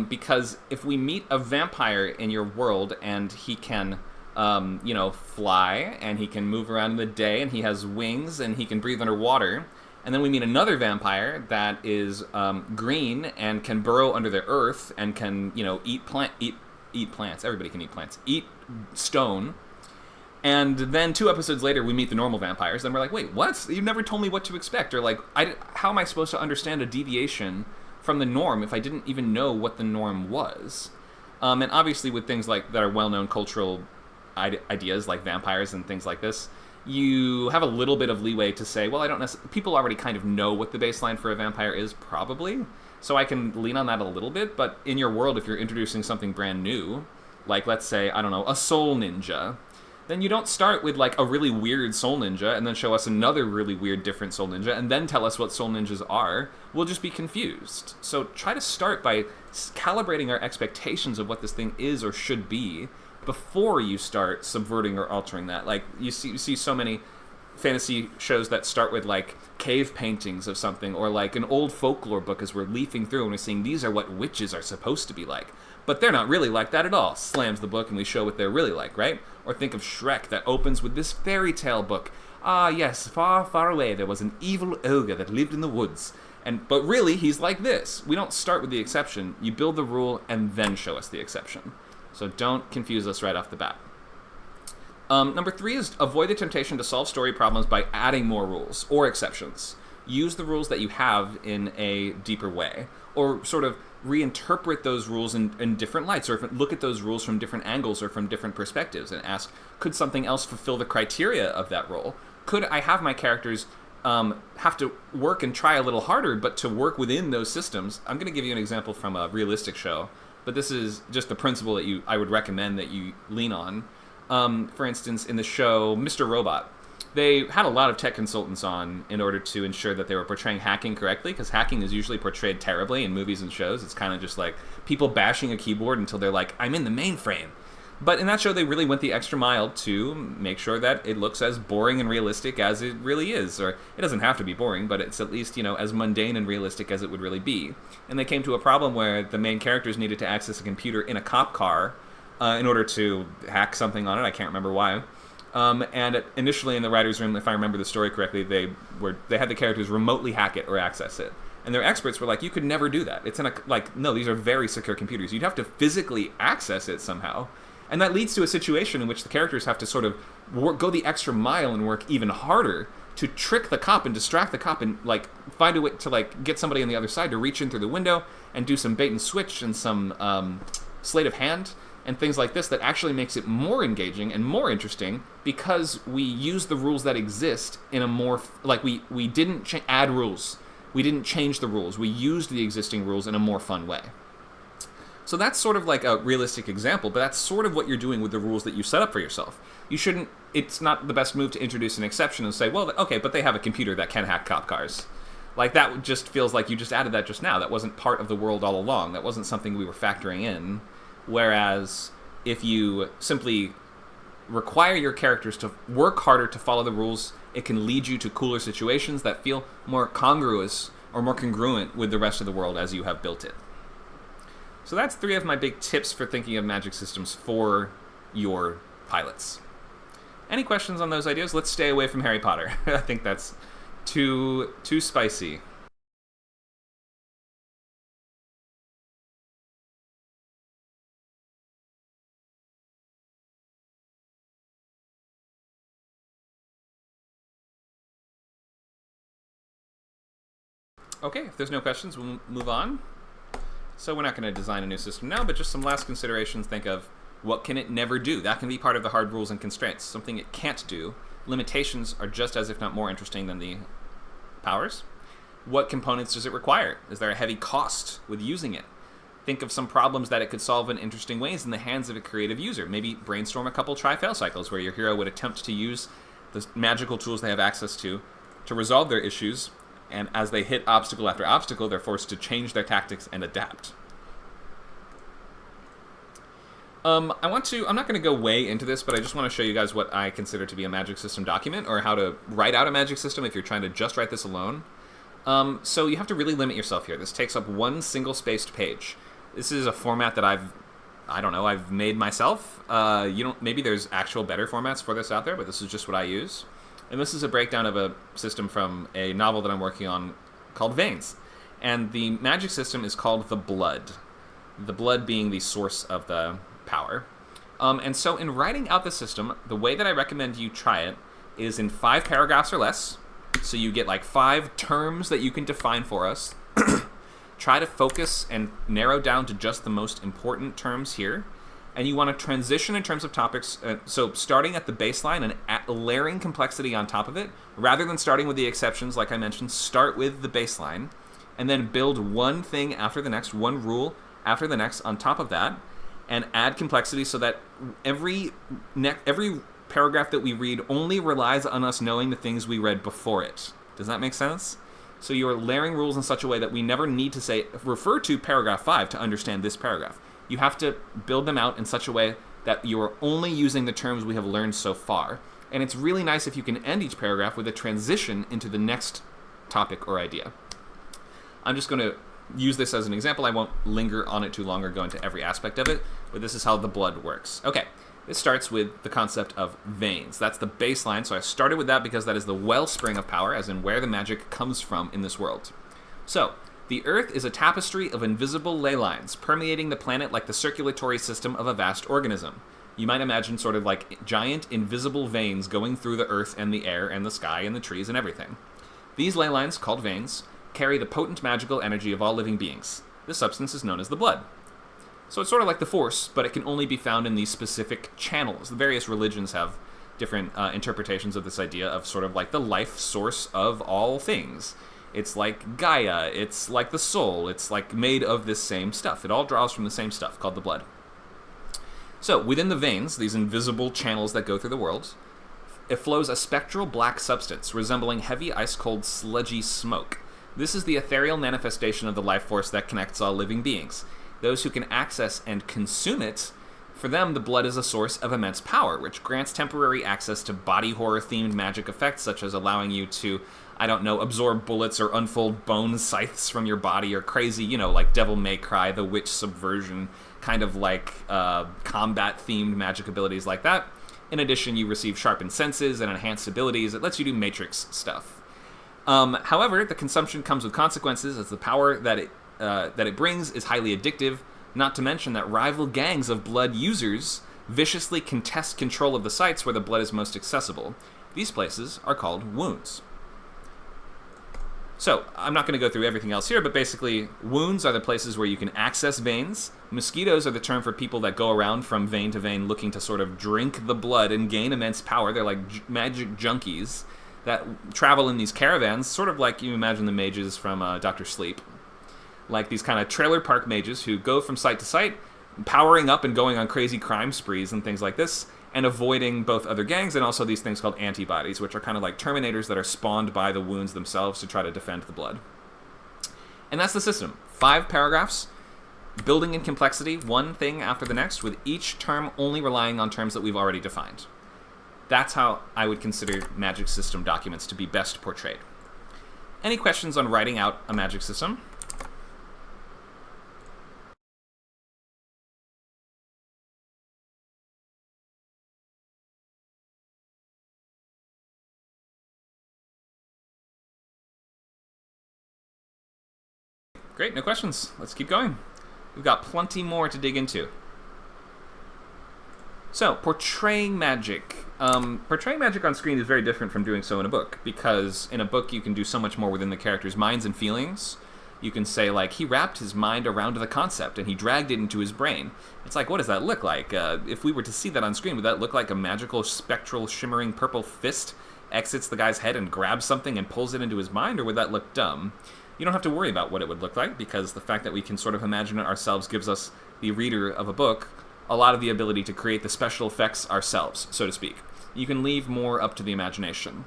Because if we meet a vampire in your world and he can, fly and he can move around in the day and he has wings and he can breathe underwater, and then we meet another vampire that is green and can burrow under the earth and can, eat plants. Everybody can eat plants. Eat stone. And then 2 episodes later, we meet the normal vampires. And we're like, wait, what? You never told me what to expect. Or like, how am I supposed to understand a deviation from the norm if I didn't even know what the norm was? And obviously with things like that are well-known cultural ideas like vampires and things like this, you have a little bit of leeway to say, well, I don't necessarily... People already kind of know what the baseline for a vampire is, probably. So I can lean on that a little bit. But in your world, if you're introducing something brand new, like, let's say, I don't know, a soul ninja, then you don't start with like a really weird soul ninja and then show us another really weird different soul ninja and then tell us what soul ninjas are. We'll just be confused. So try to start by calibrating our expectations of what this thing is or should be before you start subverting or altering that. Like you see so many fantasy shows that start with like cave paintings of something, or like an old folklore book as we're leafing through and we're seeing these are what witches are supposed to be like. But they're not really like that at all. Slams the book and we show what they're really like, right? Or think of Shrek that opens with this fairy tale book. Ah, yes, far, far away there was an evil ogre that lived in the woods. But really, he's like this. We don't start with the exception. You build the rule and then show us the exception. So don't confuse us right off the bat. Number 3 is avoid the temptation to solve story problems by adding more rules or exceptions. Use the rules that you have in a deeper way, or sort of reinterpret those rules in different lights, or look at those rules from different angles or from different perspectives and ask, could something else fulfill the criteria of that role? Could I have my characters have to work and try a little harder, but to work within those systems? I'm going to give you an example from a realistic show, but this is just the principle that I would recommend that you lean on. For instance, in the show Mr. Robot, they had a lot of tech consultants on in order to ensure that they were portraying hacking correctly, because hacking is usually portrayed terribly in movies and shows. It's kind of just like people bashing a keyboard until they're like, I'm in the mainframe. But in that show, they really went the extra mile to make sure that it looks as boring and realistic as it really is. Or it doesn't have to be boring, but it's at least, as mundane and realistic as it would really be. And they came to a problem where the main characters needed to access a computer in a cop car in order to hack something on it. I can't remember why. And initially in the writer's room, if I remember the story correctly, they had the characters remotely hack it or access it. And their experts were like, you could never do that. It's no, these are very secure computers. You'd have to physically access it somehow. And that leads to a situation in which the characters have to sort of go the extra mile and work even harder to trick the cop and distract the cop and find a way to get somebody on the other side to reach in through the window and do some bait and switch and some sleight of hand and things like this that actually makes it more engaging and more interesting, because we use the rules that exist in a more we didn't add rules, we didn't change the rules, we used the existing rules in a more fun way. So that's sort of like a realistic example, but that's sort of what you're doing with the rules that you set up for yourself. It's not the best move to introduce an exception and say, well, okay, but they have a computer that can hack cop cars. That just feels like you just added that just now. That wasn't part of the world all along. That wasn't something we were factoring in. Whereas if you simply require your characters to work harder to follow the rules, it can lead you to cooler situations that feel more congruous or more congruent with the rest of the world as you have built it. So that's 3 of my big tips for thinking of magic systems for your pilots. Any questions on those ideas? Let's stay away from Harry Potter. I think that's too spicy. Okay, if there's no questions, we'll move on. So we're not going to design a new system now, but just some last considerations. Think of what can it never do. That can be part of the hard rules and constraints. Something it can't do. Limitations are just as, if not more, interesting than the powers. What components does it require? Is there a heavy cost with using it? Think of some problems that it could solve in interesting ways in the hands of a creative user. Maybe brainstorm a couple try-fail cycles where your hero would attempt to use the magical tools they have access to resolve their issues, and as they hit obstacle after obstacle, they're forced to change their tactics and adapt. I'm not going to go way into this, but I just want to show you guys what I consider to be a magic system document, or how to write out a magic system if you're trying to just write this alone. So you have to really limit yourself here. This takes up one single-spaced page. This is a format that I've made myself. Maybe there's actual better formats for this out there, but this is just what I use. And this is a breakdown of a system from a novel that I'm working on called Veins. And the magic system is called the Blood. The Blood being the source of the power. And so in writing out the system, the way that I recommend you try it is in 5 paragraphs or less. So you get 5 terms that you can define for us. Try to focus and narrow down to just the most important terms here. And you want to transition in terms of topics, so starting at the baseline and layering complexity on top of it, rather than starting with the exceptions like I mentioned. Start with the baseline, and then build one thing after the next, one rule after the next on top of that, and add complexity so that every paragraph that we read only relies on us knowing the things we read before it. Does that make sense? So you're layering rules in such a way that we never need to refer to paragraph 5 to understand this paragraph. You have to build them out in such a way that you are only using the terms we have learned so far. And it's really nice if you can end each paragraph with a transition into the next topic or idea. I'm just going to use this as an example. I won't linger on it too long or go into every aspect of it, but this is how the blood works. Okay, it starts with the concept of veins. That's the baseline, so I started with that because that is the wellspring of power, as in where the magic comes from in this world. So, the Earth is a tapestry of invisible ley lines, permeating the planet like the circulatory system of a vast organism. You might imagine sort of like giant invisible veins going through the Earth and the air and the sky and the trees and everything. These ley lines, called veins, carry the potent magical energy of all living beings. This substance is known as the blood. So it's sort of like the Force, but it can only be found in these specific channels. The various religions have different interpretations of this idea of sort of like the life source of all things. It's like Gaia, it's like the soul, it's like made of this same stuff. It all draws from the same stuff, called the blood. So, within the veins, these invisible channels that go through the world, it flows a spectral black substance resembling heavy, ice-cold, sludgy smoke. This is the ethereal manifestation of the life force that connects all living beings. Those who can access and consume it, for them, the blood is a source of immense power, which grants temporary access to body horror-themed magic effects, such as allowing you to, I don't know, absorb bullets or unfold bone scythes from your body, or crazy, like Devil May Cry, the witch subversion, kind of like combat-themed magic abilities like that. In addition, you receive sharpened senses and enhanced abilities. It lets you do Matrix stuff. However, the consumption comes with consequences, as the power that it brings is highly addictive, not to mention that rival gangs of blood users viciously contest control of the sites where the blood is most accessible. These places are called wounds. So, I'm not going to go through everything else here, but basically, wounds are the places where you can access veins. Mosquitoes are the term for people that go around from vein to vein looking to sort of drink the blood and gain immense power. They're like magic junkies that travel in these caravans, sort of like you imagine the mages from Dr. Sleep. Like these kind of trailer park mages who go from site to site, powering up and going on crazy crime sprees and things like this, and avoiding both other gangs and also these things called antibodies, which are kind of like Terminators that are spawned by the wounds themselves to try to defend the blood. And that's the system. 5 paragraphs, building in complexity, one thing after the next, with each term only relying on terms that we've already defined. That's how I would consider magic system documents to be best portrayed. Any questions on writing out a magic system? Great, no questions. Let's keep going. We've got plenty more to dig into. So, portraying magic. Portraying magic on screen is very different from doing so in a book, because in a book you can do so much more within the characters' minds and feelings. You can say, like, he wrapped his mind around the concept and he dragged it into his brain. It's like, what does that look like? If we were to see that on screen, would that look like a magical, spectral, shimmering purple fist exits the guy's head and grabs something and pulls it into his mind, or would that look dumb? You don't have to worry about what it would look like, because the fact that we can sort of imagine it ourselves gives us, the reader of a book, a lot of the ability to create the special effects ourselves, so to speak. You can leave more up to the imagination.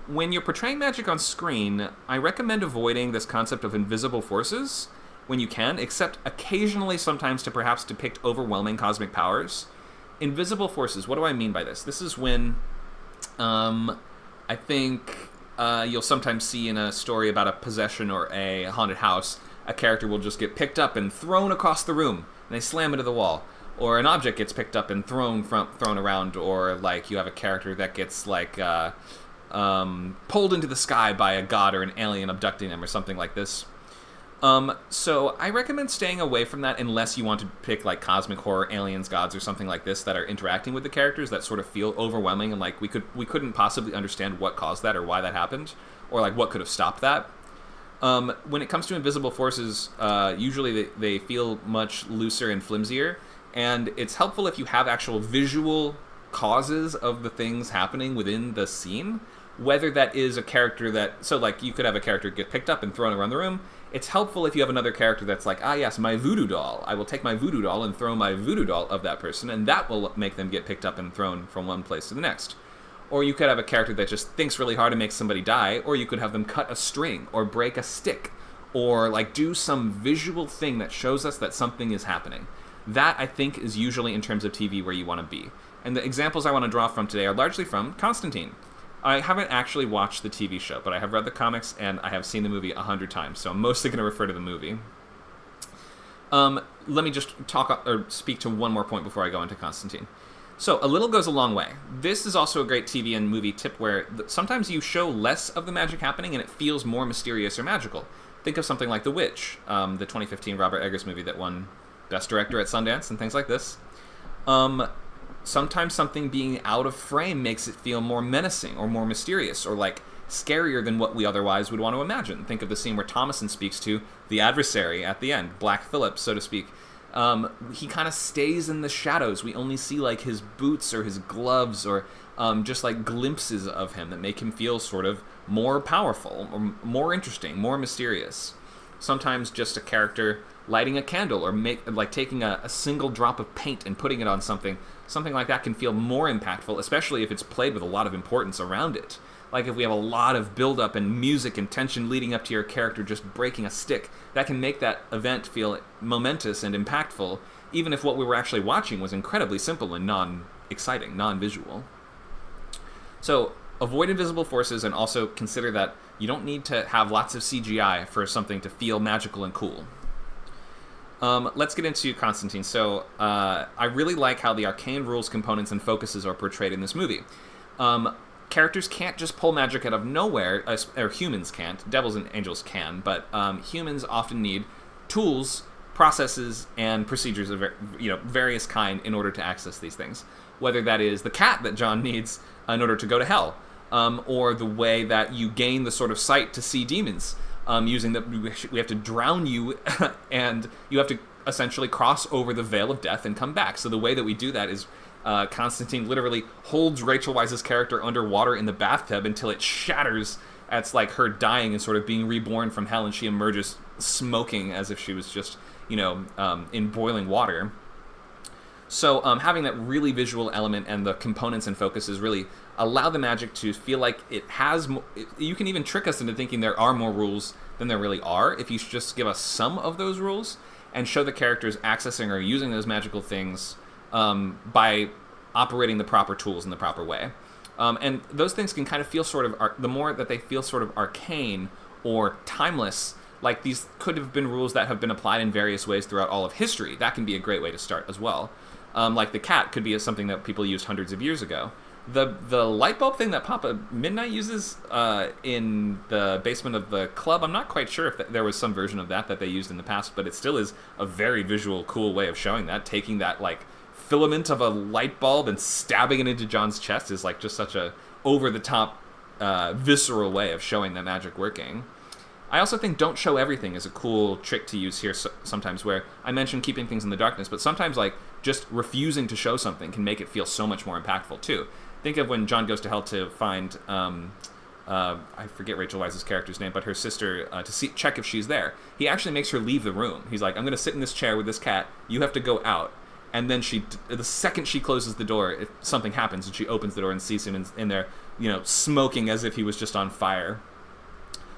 When you're portraying magic on screen, I recommend avoiding this concept of invisible forces when you can, except occasionally sometimes to perhaps depict overwhelming cosmic powers. Invisible forces, what do I mean by this? This is when, I think... you'll sometimes see in a story about a possession or a haunted house, a character will just get picked up and thrown across the room, and they slam into the wall. Or an object gets picked up and thrown around, or like you have a character that gets like pulled into the sky by a god or an alien abducting them or something like this. So I recommend staying away from that unless you want to pick like cosmic horror, aliens, gods, or something like this that are interacting with the characters that sort of feel overwhelming and like we couldn't possibly understand what caused that or why that happened, or like what could have stopped that. When it comes to invisible forces, usually they feel much looser and flimsier, and it's helpful if you have actual visual causes of the things happening within the scene, whether that is a character that... So, like, you could have a character get picked up and thrown around the room. It's helpful if you have another character that's like, ah, yes, my voodoo doll. I will take my voodoo doll and throw my voodoo doll of that person, and that will make them get picked up and thrown from one place to the next. Or you could have a character that just thinks really hard and makes somebody die, or you could have them cut a string, or break a stick, or, like, do some visual thing that shows us that something is happening. that I think is usually in terms of TV where you want to be. And the examples I want to draw from today are largely from Constantine. I haven't actually watched the TV show, but I have read the comics and I have seen the movie 100 times, so I'm mostly going to refer to the movie. Let me just talk or speak to one more point before I go into Constantine. So, a little goes a long way. This is also a great TV and movie tip where sometimes you show less of the magic happening and it feels more mysterious or magical. Think of something like The Witch, the 2015 Robert Eggers movie that won Best Director at Sundance and things like this. Sometimes something being out of frame makes it feel more menacing or more mysterious or like scarier than what we otherwise would want to imagine. Think of the scene where Thomason speaks to the adversary at the end, Black Phillip, so to speak. He kind of stays in the shadows. We only see like his boots or his gloves or just like glimpses of him that make him feel sort of more powerful or more interesting, more mysterious. Sometimes just a character lighting a candle or taking a single drop of paint and putting it on something like that can feel more impactful, especially if it's played with a lot of importance around it. Like if we have a lot of build-up and music and tension leading up to your character just breaking a stick, that can make that event feel momentous and impactful, even if what we were actually watching was incredibly simple and non-exciting, non-visual. So avoid invisible forces and also consider that you don't need to have lots of CGI for something to feel magical and cool. Let's get into Constantine. So I really like how the arcane rules, components, and focuses are portrayed in this movie. Characters can't just pull magic out of nowhere, or humans can't. Devils and angels can, but humans often need tools, processes, and procedures of various kind in order to access these things. Whether that is the cat that John needs in order to go to hell, or the way that you gain the sort of sight to see demons, using we have to drown you, and you have to essentially cross over the veil of death and come back. So the way that we do that is Constantine literally holds Rachel Weisz's character underwater in the bathtub until it shatters. It's like her dying and sort of being reborn from hell, and she emerges smoking as if she was just, in boiling water. So having that really visual element and the components and focuses really allow the magic to feel like it has you can even trick us into thinking there are more rules than there really are if you just give us some of those rules and show the characters accessing or using those magical things by operating the proper tools in the proper way. And those things can kind of feel sort of, the more that they feel sort of arcane or timeless, like these could have been rules that have been applied in various ways throughout all of history. That can be a great way to start as well. Like the cat could be something that people used hundreds of years ago. The light bulb thing that Papa Midnight uses in the basement of the club, I'm not quite sure if there was some version of that they used in the past, but it still is a very visual, cool way of showing that. Taking that like filament of a light bulb and stabbing it into John's chest is like just such a over-the-top, visceral way of showing that magic working. I also think don't show everything is a cool trick to use here sometimes, where I mentioned keeping things in the darkness, but sometimes like just refusing to show something can make it feel so much more impactful too. Think of when John goes to hell to find, I forget Rachel Weisz's character's name, but her sister, to check if she's there. He actually makes her leave the room. He's like, I'm going to sit in this chair with this cat. You have to go out. And then the second she closes the door, if something happens, and she opens the door and sees him in there, smoking as if he was just on fire.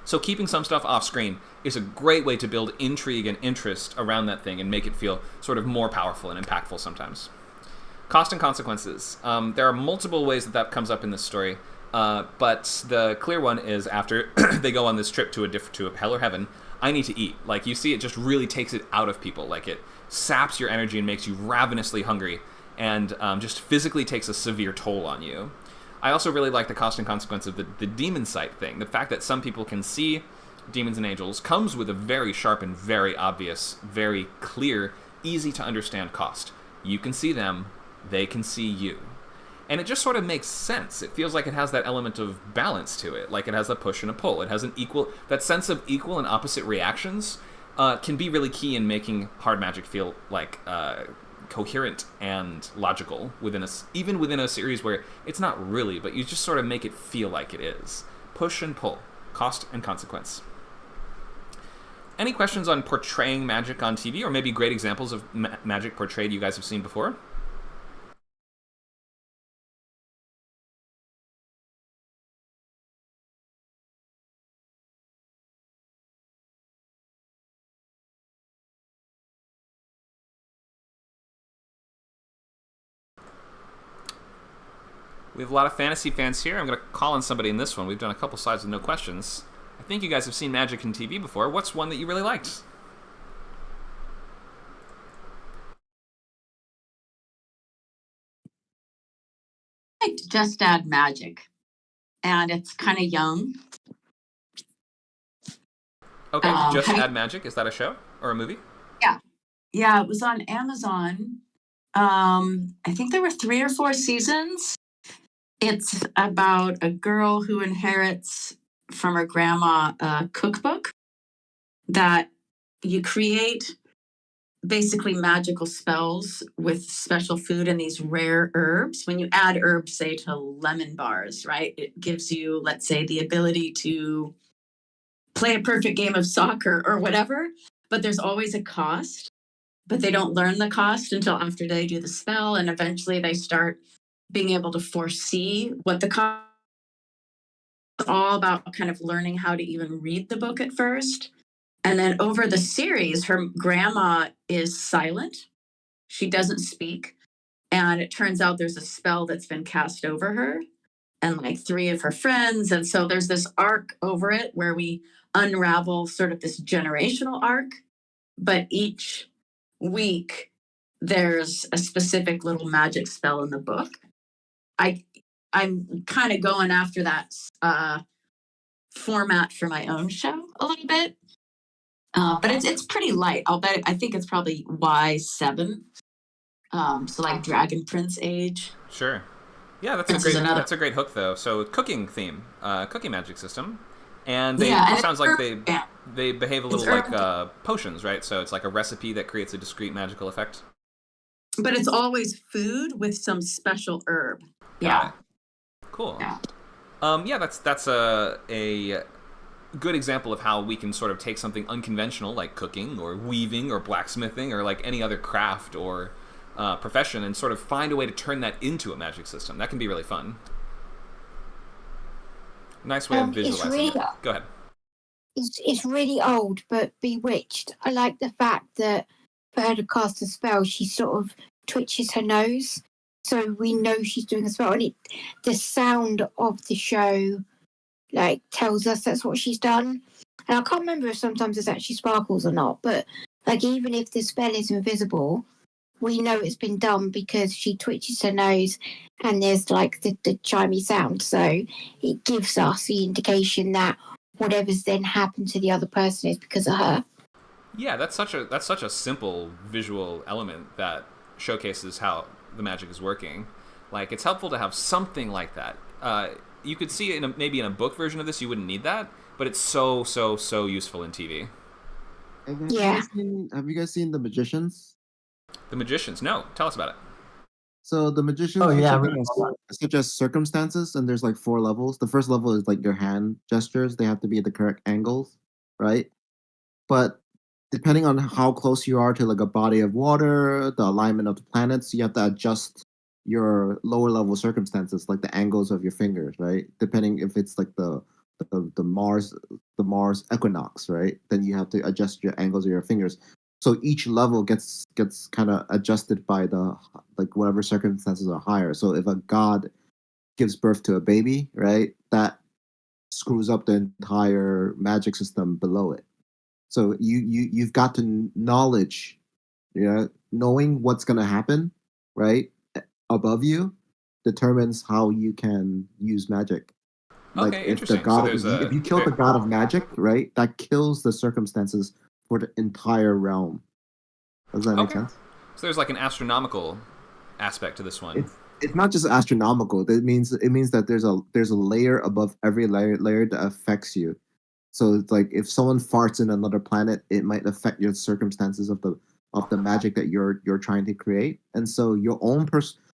So keeping some stuff off screen is a great way to build intrigue and interest around that thing and make it feel sort of more powerful and impactful sometimes. Cost and consequences. There are multiple ways that comes up in this story, but the clear one is after they go on this trip to a hell or heaven, I need to eat. Like, you see, it just really takes it out of people. Like, it saps your energy and makes you ravenously hungry, and just physically takes a severe toll on you. I also really like the cost and consequence of the demon sight thing. The fact that some people can see demons and angels comes with a very sharp and very obvious, very clear, easy to understand cost. You can see them, they can see you. And it just sort of makes sense. It feels like it has that element of balance to it, like it has a push and a pull. It has that sense of equal and opposite reactions can be really key in making hard magic feel like coherent and logical even within a series where it's not really, but you just sort of make it feel like it is. Push and pull, cost and consequence. Any questions on portraying magic on TV, or maybe great examples of magic portrayed you guys have seen before? We have a lot of fantasy fans here. I'm going to call on somebody in this one. We've done a couple sides with no questions. I think you guys have seen magic in TV before. What's one that you really liked? I liked Just Add Magic, and it's kind of young. Okay, Just Add Magic. Is that a show or a movie? Yeah, it was on Amazon. I think there were 3 or 4 seasons. It's about a girl who inherits from her grandma a cookbook that you create basically magical spells with special food and these rare herbs. When you add herbs, say, to lemon bars, right, it gives you, let's say, the ability to play a perfect game of soccer or whatever, but there's always a cost. But they don't learn the cost until after they do the spell, and eventually they start being able to foresee what the cost. It's all about kind of learning how to even read the book at first. And then over the series, her grandma is silent. She doesn't speak. And it turns out there's a spell that's been cast over her and like 3 of her friends. And so there's this arc over it where we unravel sort of this generational arc. But each week, there's a specific little magic spell in the book. I'm kind of going after that format for my own show a little bit. But it's pretty light. I think it's probably Y7. So like Dragon Prince age. Sure. Yeah, that's a great hook though. So cooking theme, cooking magic system, and it sounds like they behave a little like potions, right? So it's like a recipe that creates a discrete magical effect. But it's always food with some special herb. Yeah. Cool. Yeah, that's a good example of how we can sort of take something unconventional like cooking or weaving or blacksmithing or like any other craft or profession and sort of find a way to turn that into a magic system. That can be really fun. Nice way of visualizing it. Go ahead. It's really old, but Bewitched. I like the fact that for her to cast a spell, she sort of twitches her nose, so we know she's doing a spell. And the sound of the show like tells us that's what she's done. And I can't remember if sometimes it's actually sparkles or not, but like even if the spell is invisible, we know it's been done because she twitches her nose and there's like the chimey sound. So it gives us the indication that whatever's then happened to the other person is because of her. Yeah, that's such a simple visual element that showcases how the magic is working. Like, it's helpful to have something like that. You could see it maybe in a book version of this, you wouldn't need that, but it's so useful in TV. Have you guys seen The Magicians? The Magicians? No. Tell us about it. So The Magicians such as circumstances, and there's like 4 levels. The first level is like your hand gestures. They have to be at the correct angles, right? But depending on how close you are to like a body of water, the alignment of the planets, you have to adjust your lower level circumstances, like the angles of your fingers, right? Depending if it's like the Mars equinox, right? Then you have to adjust your angles of your fingers. So each level gets kind of adjusted by the like whatever circumstances are higher. So if a god gives birth to a baby, right, that screws up the entire magic system below it. So you've got to knowledge, knowing what's gonna happen, right, above you determines how you can use magic. Like okay, if the interesting. god, if you kill the god of magic, right, that kills the circumstances for the entire realm. Does that make sense? So there's like an astronomical aspect to this one. It's not just astronomical. It means that there's a layer above every layer that affects you. So it's like if someone farts in another planet, it might affect your circumstances of the magic that you're trying to create. And so you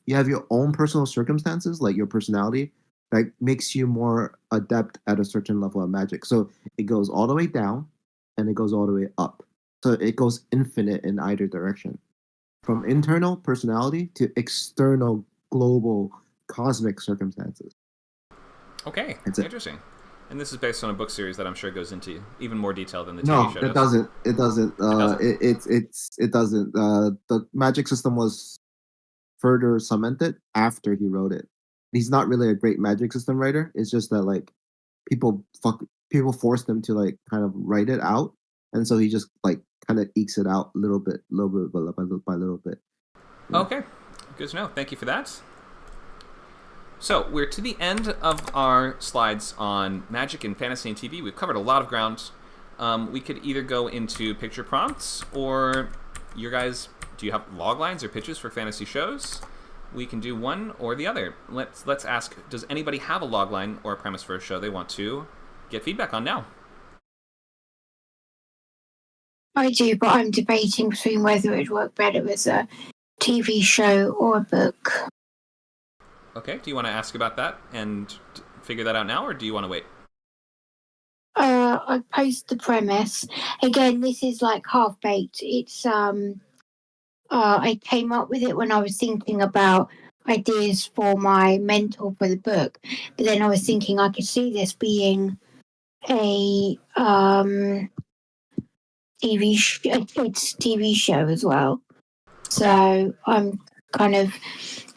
have your own personal circumstances, like your personality, that makes you more adept at a certain level of magic. So it goes all the way down and it goes all the way up. So it goes infinite in either direction. From internal personality to external global cosmic circumstances. Okay, interesting. And this is based on a book series that I'm sure goes into even more detail than the TV show does. No, it doesn't. It doesn't. The magic system was further cemented after he wrote it. he's not really a great magic system writer. It's just that like people force him to like kind of write it out, and so he just like kind of ekes it out little bit by little bit. Yeah. Okay, good to know. Thank you for that. So we're to the end of our slides on magic and fantasy and TV. We've covered a lot of ground. We could either go into picture prompts, or your guys, do you have log lines or pitches for fantasy shows? We can do one or the other. Let's ask, does anybody have a log line or a premise for a show they want to get feedback on now? I do, but I'm debating between whether it would work better as a TV show or a book. Okay, do you want to ask about that and figure that out now, or do you want to wait? I post the premise. Again, this is like half-baked. It's I came up with it when I was thinking about ideas for my mentor for the book, but then I was thinking I could see this being a TV show as well. So I'm kind of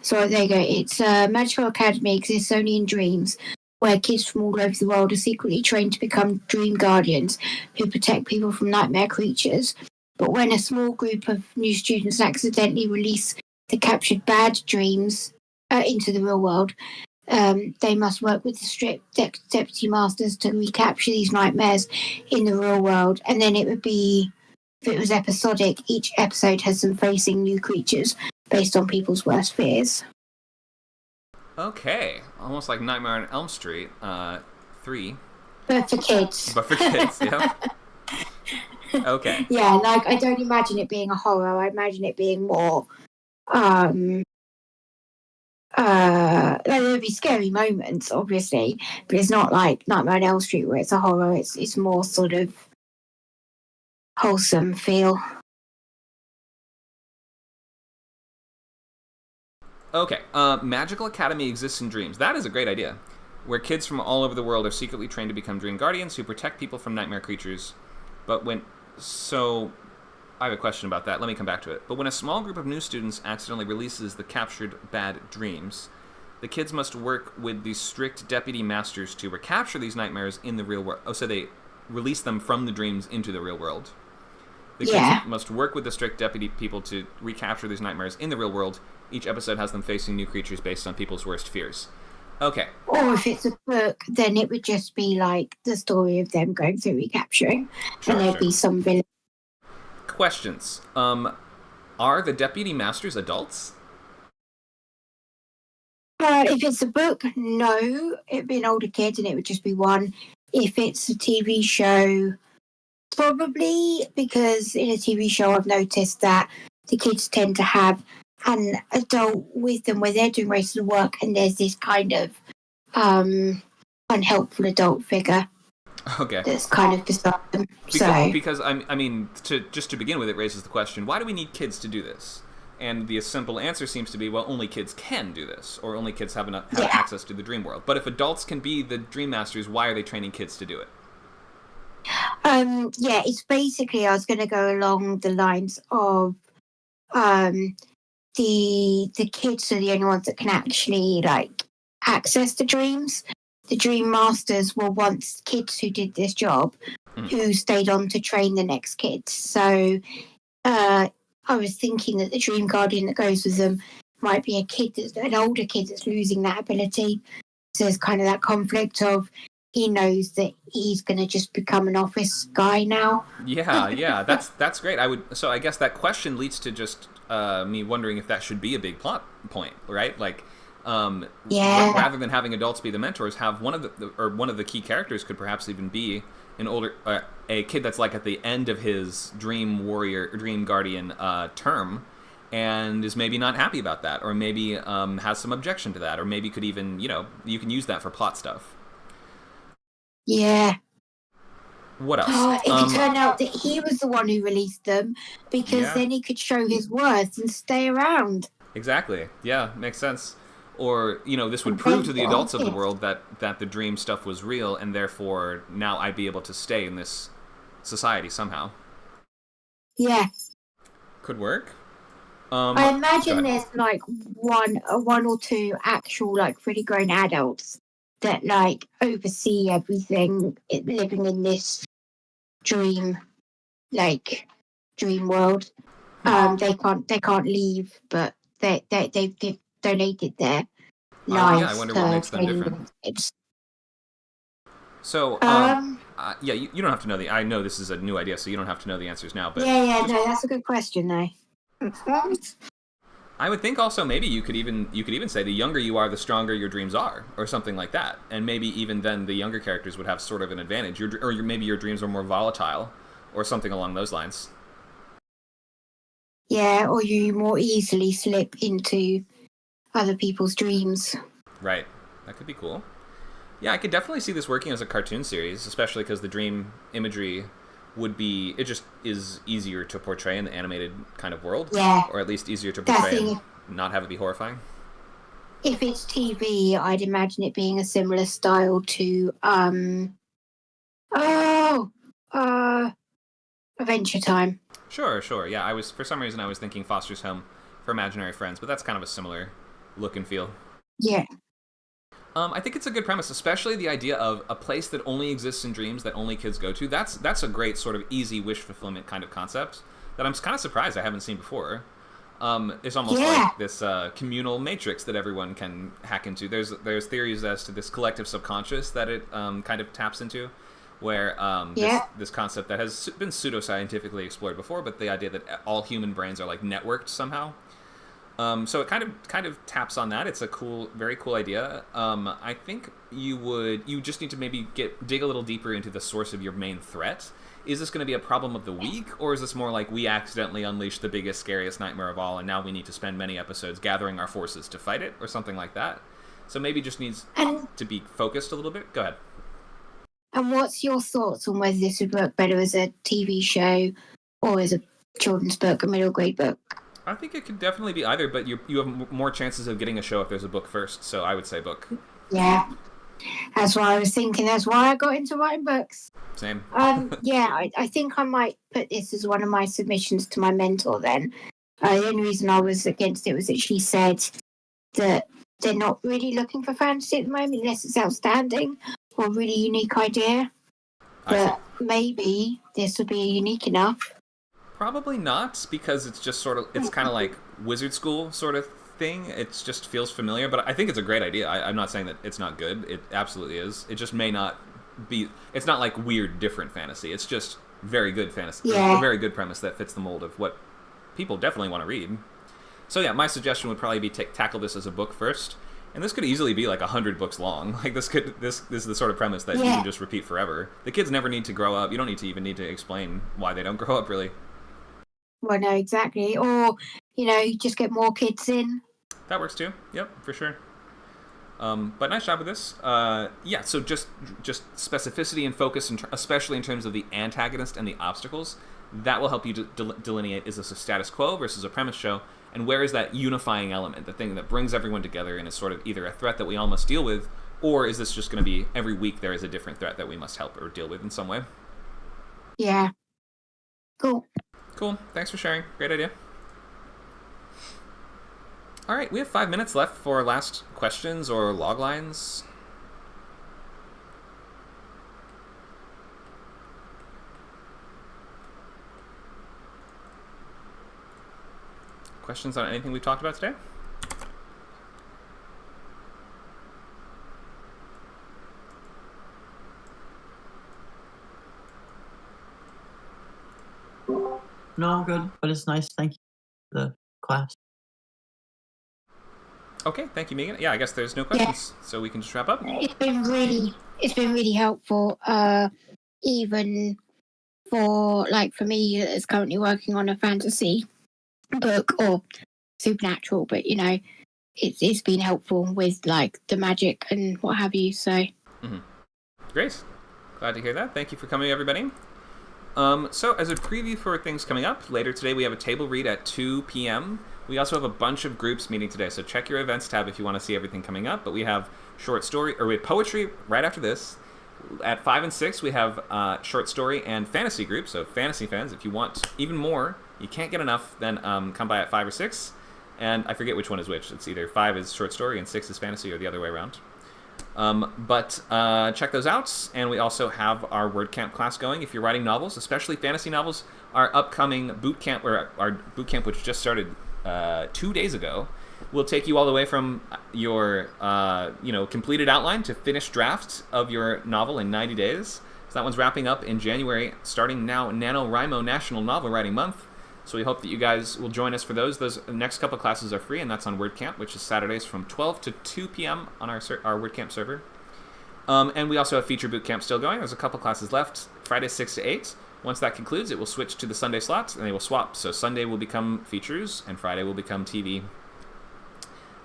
so there you go. It's a magical academy exists only in dreams, where kids from all over the world are secretly trained to become dream guardians who protect people from nightmare creatures. But when a small group of new students accidentally release the captured bad dreams into the real world, they must work with the strict deputy masters to recapture these nightmares in the real world. And then it would be, if it was episodic, each episode has them facing new creatures based on people's worst fears. Okay, almost like Nightmare on Elm Street 3. But for kids. But for kids, yeah. Okay. Yeah, like I don't imagine it being a horror. I imagine it being more there would be scary moments, obviously, but it's not like Nightmare on Elm Street where it's a horror. It's more sort of wholesome feel. Okay, Magical Academy exists in dreams. That is a great idea, where kids from all over the world are secretly trained to become dream guardians who protect people from nightmare creatures. So I have a question about that. Let me come back to it. But when a small group of new students accidentally releases the captured bad dreams, the kids must work with the strict deputy masters to recapture these nightmares in the real world. Oh, so they release them from the dreams into the real world. The kids must work with the strict deputy people to recapture these nightmares in the real world. Each episode has them facing new creatures based on people's worst fears. Okay. Or if it's a book, then it would just be like the story of them going through recapturing. And there'd be some villain. Questions. Are the deputy masters adults? If it's a book, no. It'd be an older kid and it would just be one. If it's a TV show, probably, because in a TV show I've noticed that the kids tend to have an adult with them where they're doing most of the work and there's this kind of unhelpful adult figure. Okay. That's kind of beside them. Because I mean, to begin with, it raises the question: why do we need kids to do this? And the simple answer seems to be, well, only kids can do this, or only kids have access to the dream world. But if adults can be the dream masters, why are they training kids to do it? Yeah, it's basically, I was going to go along the lines of the kids are the only ones that can actually like access the dreams. The dream masters were once kids who did this job, who stayed on to train the next kids. So I was thinking that the dream guardian that goes with them might be an older kid that's losing that ability. So there's kind of that conflict of he knows that he's going to just become an office guy now. Yeah, that's great. So I guess that question leads to just me wondering if that should be a big plot point, right? Like, rather than having adults be the mentors, have one of the key characters could perhaps even be an older a kid that's like at the end of his dream warrior or dream guardian term, and is maybe not happy about that, or maybe has some objection to that, or maybe could even you can use that for plot stuff. Yeah. What else? It could turn out that he was the one who released them, because then he could show his worth and stay around. Exactly. Yeah, makes sense. Or, this would prove to the adults of the world that the dream stuff was real, and therefore now I'd be able to stay in this society somehow. Yeah. Could work. I Go imagine ahead. there's like one or two actual like fully grown adults that like oversee everything, living in this dream dream world. They can't leave, but they've donated their Yeah, I lives wonder what to makes them training different. the kids. So, Um, yeah, you don't have to know I know this is a new idea, so you don't have to know the answers now. But yeah, no, that's a good question though. I would think also maybe you could even say the younger you are, the stronger your dreams are, or something like that. And maybe even then the younger characters would have sort of an advantage. Maybe your dreams are more volatile, or something along those lines. Yeah, or you more easily slip into other people's dreams. Right. That could be cool. Yeah, I could definitely see this working as a cartoon series, especially because the dream imagery it just is easier to portray in the animated kind of world. Yeah. Or at least easier to That portray thing- and not have it be horrifying. If it's TV, I'd imagine it being a similar style to Adventure Time. Sure. Yeah, for some reason I was thinking Foster's Home for Imaginary Friends, but that's kind of a similar look and feel. Yeah. I think it's a good premise, especially the idea of a place that only exists in dreams that only kids go to. That's a great sort of easy wish fulfillment kind of concept that I'm kind of surprised I haven't seen before. It's almost like this communal matrix that everyone can hack into. There's theories as to this collective subconscious that it kind of taps into, where this concept that has been pseudoscientifically explored before, but the idea that all human brains are like networked somehow. So it kind of taps on that. It's a very cool idea. I think you just need to maybe dig a little deeper into the source of your main threat. Is this going to be a problem of the week, or is this more like we accidentally unleashed the biggest, scariest nightmare of all, and now we need to spend many episodes gathering our forces to fight it, or something like that? So maybe it just needs to be focused a little bit. Go ahead. And what's your thoughts on whether this would work better as a TV show or as a children's book, a middle grade book? I think it could definitely be either, but you have more chances of getting a show if there's a book first, so I would say book. Yeah. That's what I was thinking. That's why I got into writing books. Same. I think I might put this as one of my submissions to my mentor then. The only reason I was against it was that she said that they're not really looking for fantasy at the moment unless it's outstanding or a really unique idea. But maybe this would be unique enough. Probably not, because it's just it's kind of like wizard school sort of thing. It just feels familiar, but I think it's a great idea. I'm not saying that it's not good. It absolutely is. It just may not be, it's not like weird, different fantasy. It's just very good fantasy. Yeah. A very good premise that fits the mold of what people definitely want to read. So yeah, my suggestion would probably be tackle this as a book first. And this could easily be like 100 books long. Like this is the sort of premise that you can just repeat forever. The kids never need to grow up. You don't need to explain why they don't grow up, really. Well, no, exactly. Or, you just get more kids in. That works too. Yep, for sure. But nice job with this. So just specificity and focus, especially in terms of the antagonist and the obstacles, that will help you delineate, is this a status quo versus a premise show, and where is that unifying element, the thing that brings everyone together and is sort of either a threat that we all must deal with, or is this just going to be every week there is a different threat that we must help or deal with in some way? Yeah. Cool. Thanks for sharing. Great idea. All right, we have 5 minutes left for last questions or log lines. Questions on anything we've talked about today? No, I'm good, but it's nice. Thank you for the class. Okay, thank you, Megan. Yeah, I guess there's no questions, so we can just wrap up. It's been really helpful, even for me that's currently working on a fantasy book or supernatural, but it's been helpful with the magic and what have you. So Great, glad to hear that. Thank you for coming, everybody. So as a preview for things coming up later today, we have a table read at 2 p.m. We also have a bunch of groups meeting today, so check your events tab if you want to see everything coming up. But we have poetry right after this. At 5 and 6, we have short story and fantasy groups, so fantasy fans, if you want even more you can't get enough, then come by at 5 or 6. And I forget which one is which. It's either 5 is short story and 6 is fantasy, or the other way around. But check those out. And we also have our WordCamp class going. If you're writing novels, especially fantasy novels, our upcoming boot camp, or our boot camp, which just started 2 days ago, will take you all the way from your completed outline to finished draft of your novel in 90 days. So that one's wrapping up in January, starting now NaNoWriMo National Novel Writing Month. So we hope that you guys will join us for those. Those next couple classes are free, and that's on WordCamp, which is Saturdays from 12 to 2 p.m. on our WordCamp server. And we also have Feature Bootcamp still going. There's a couple classes left, Friday 6 to 8. Once that concludes, it will switch to the Sunday slots, and they will swap. So Sunday will become features, and Friday will become TV.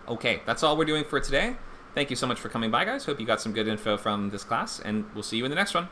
Okay, that's all we're doing for today. Thank you so much for coming by, guys. Hope you got some good info from this class, and we'll see you in the next one.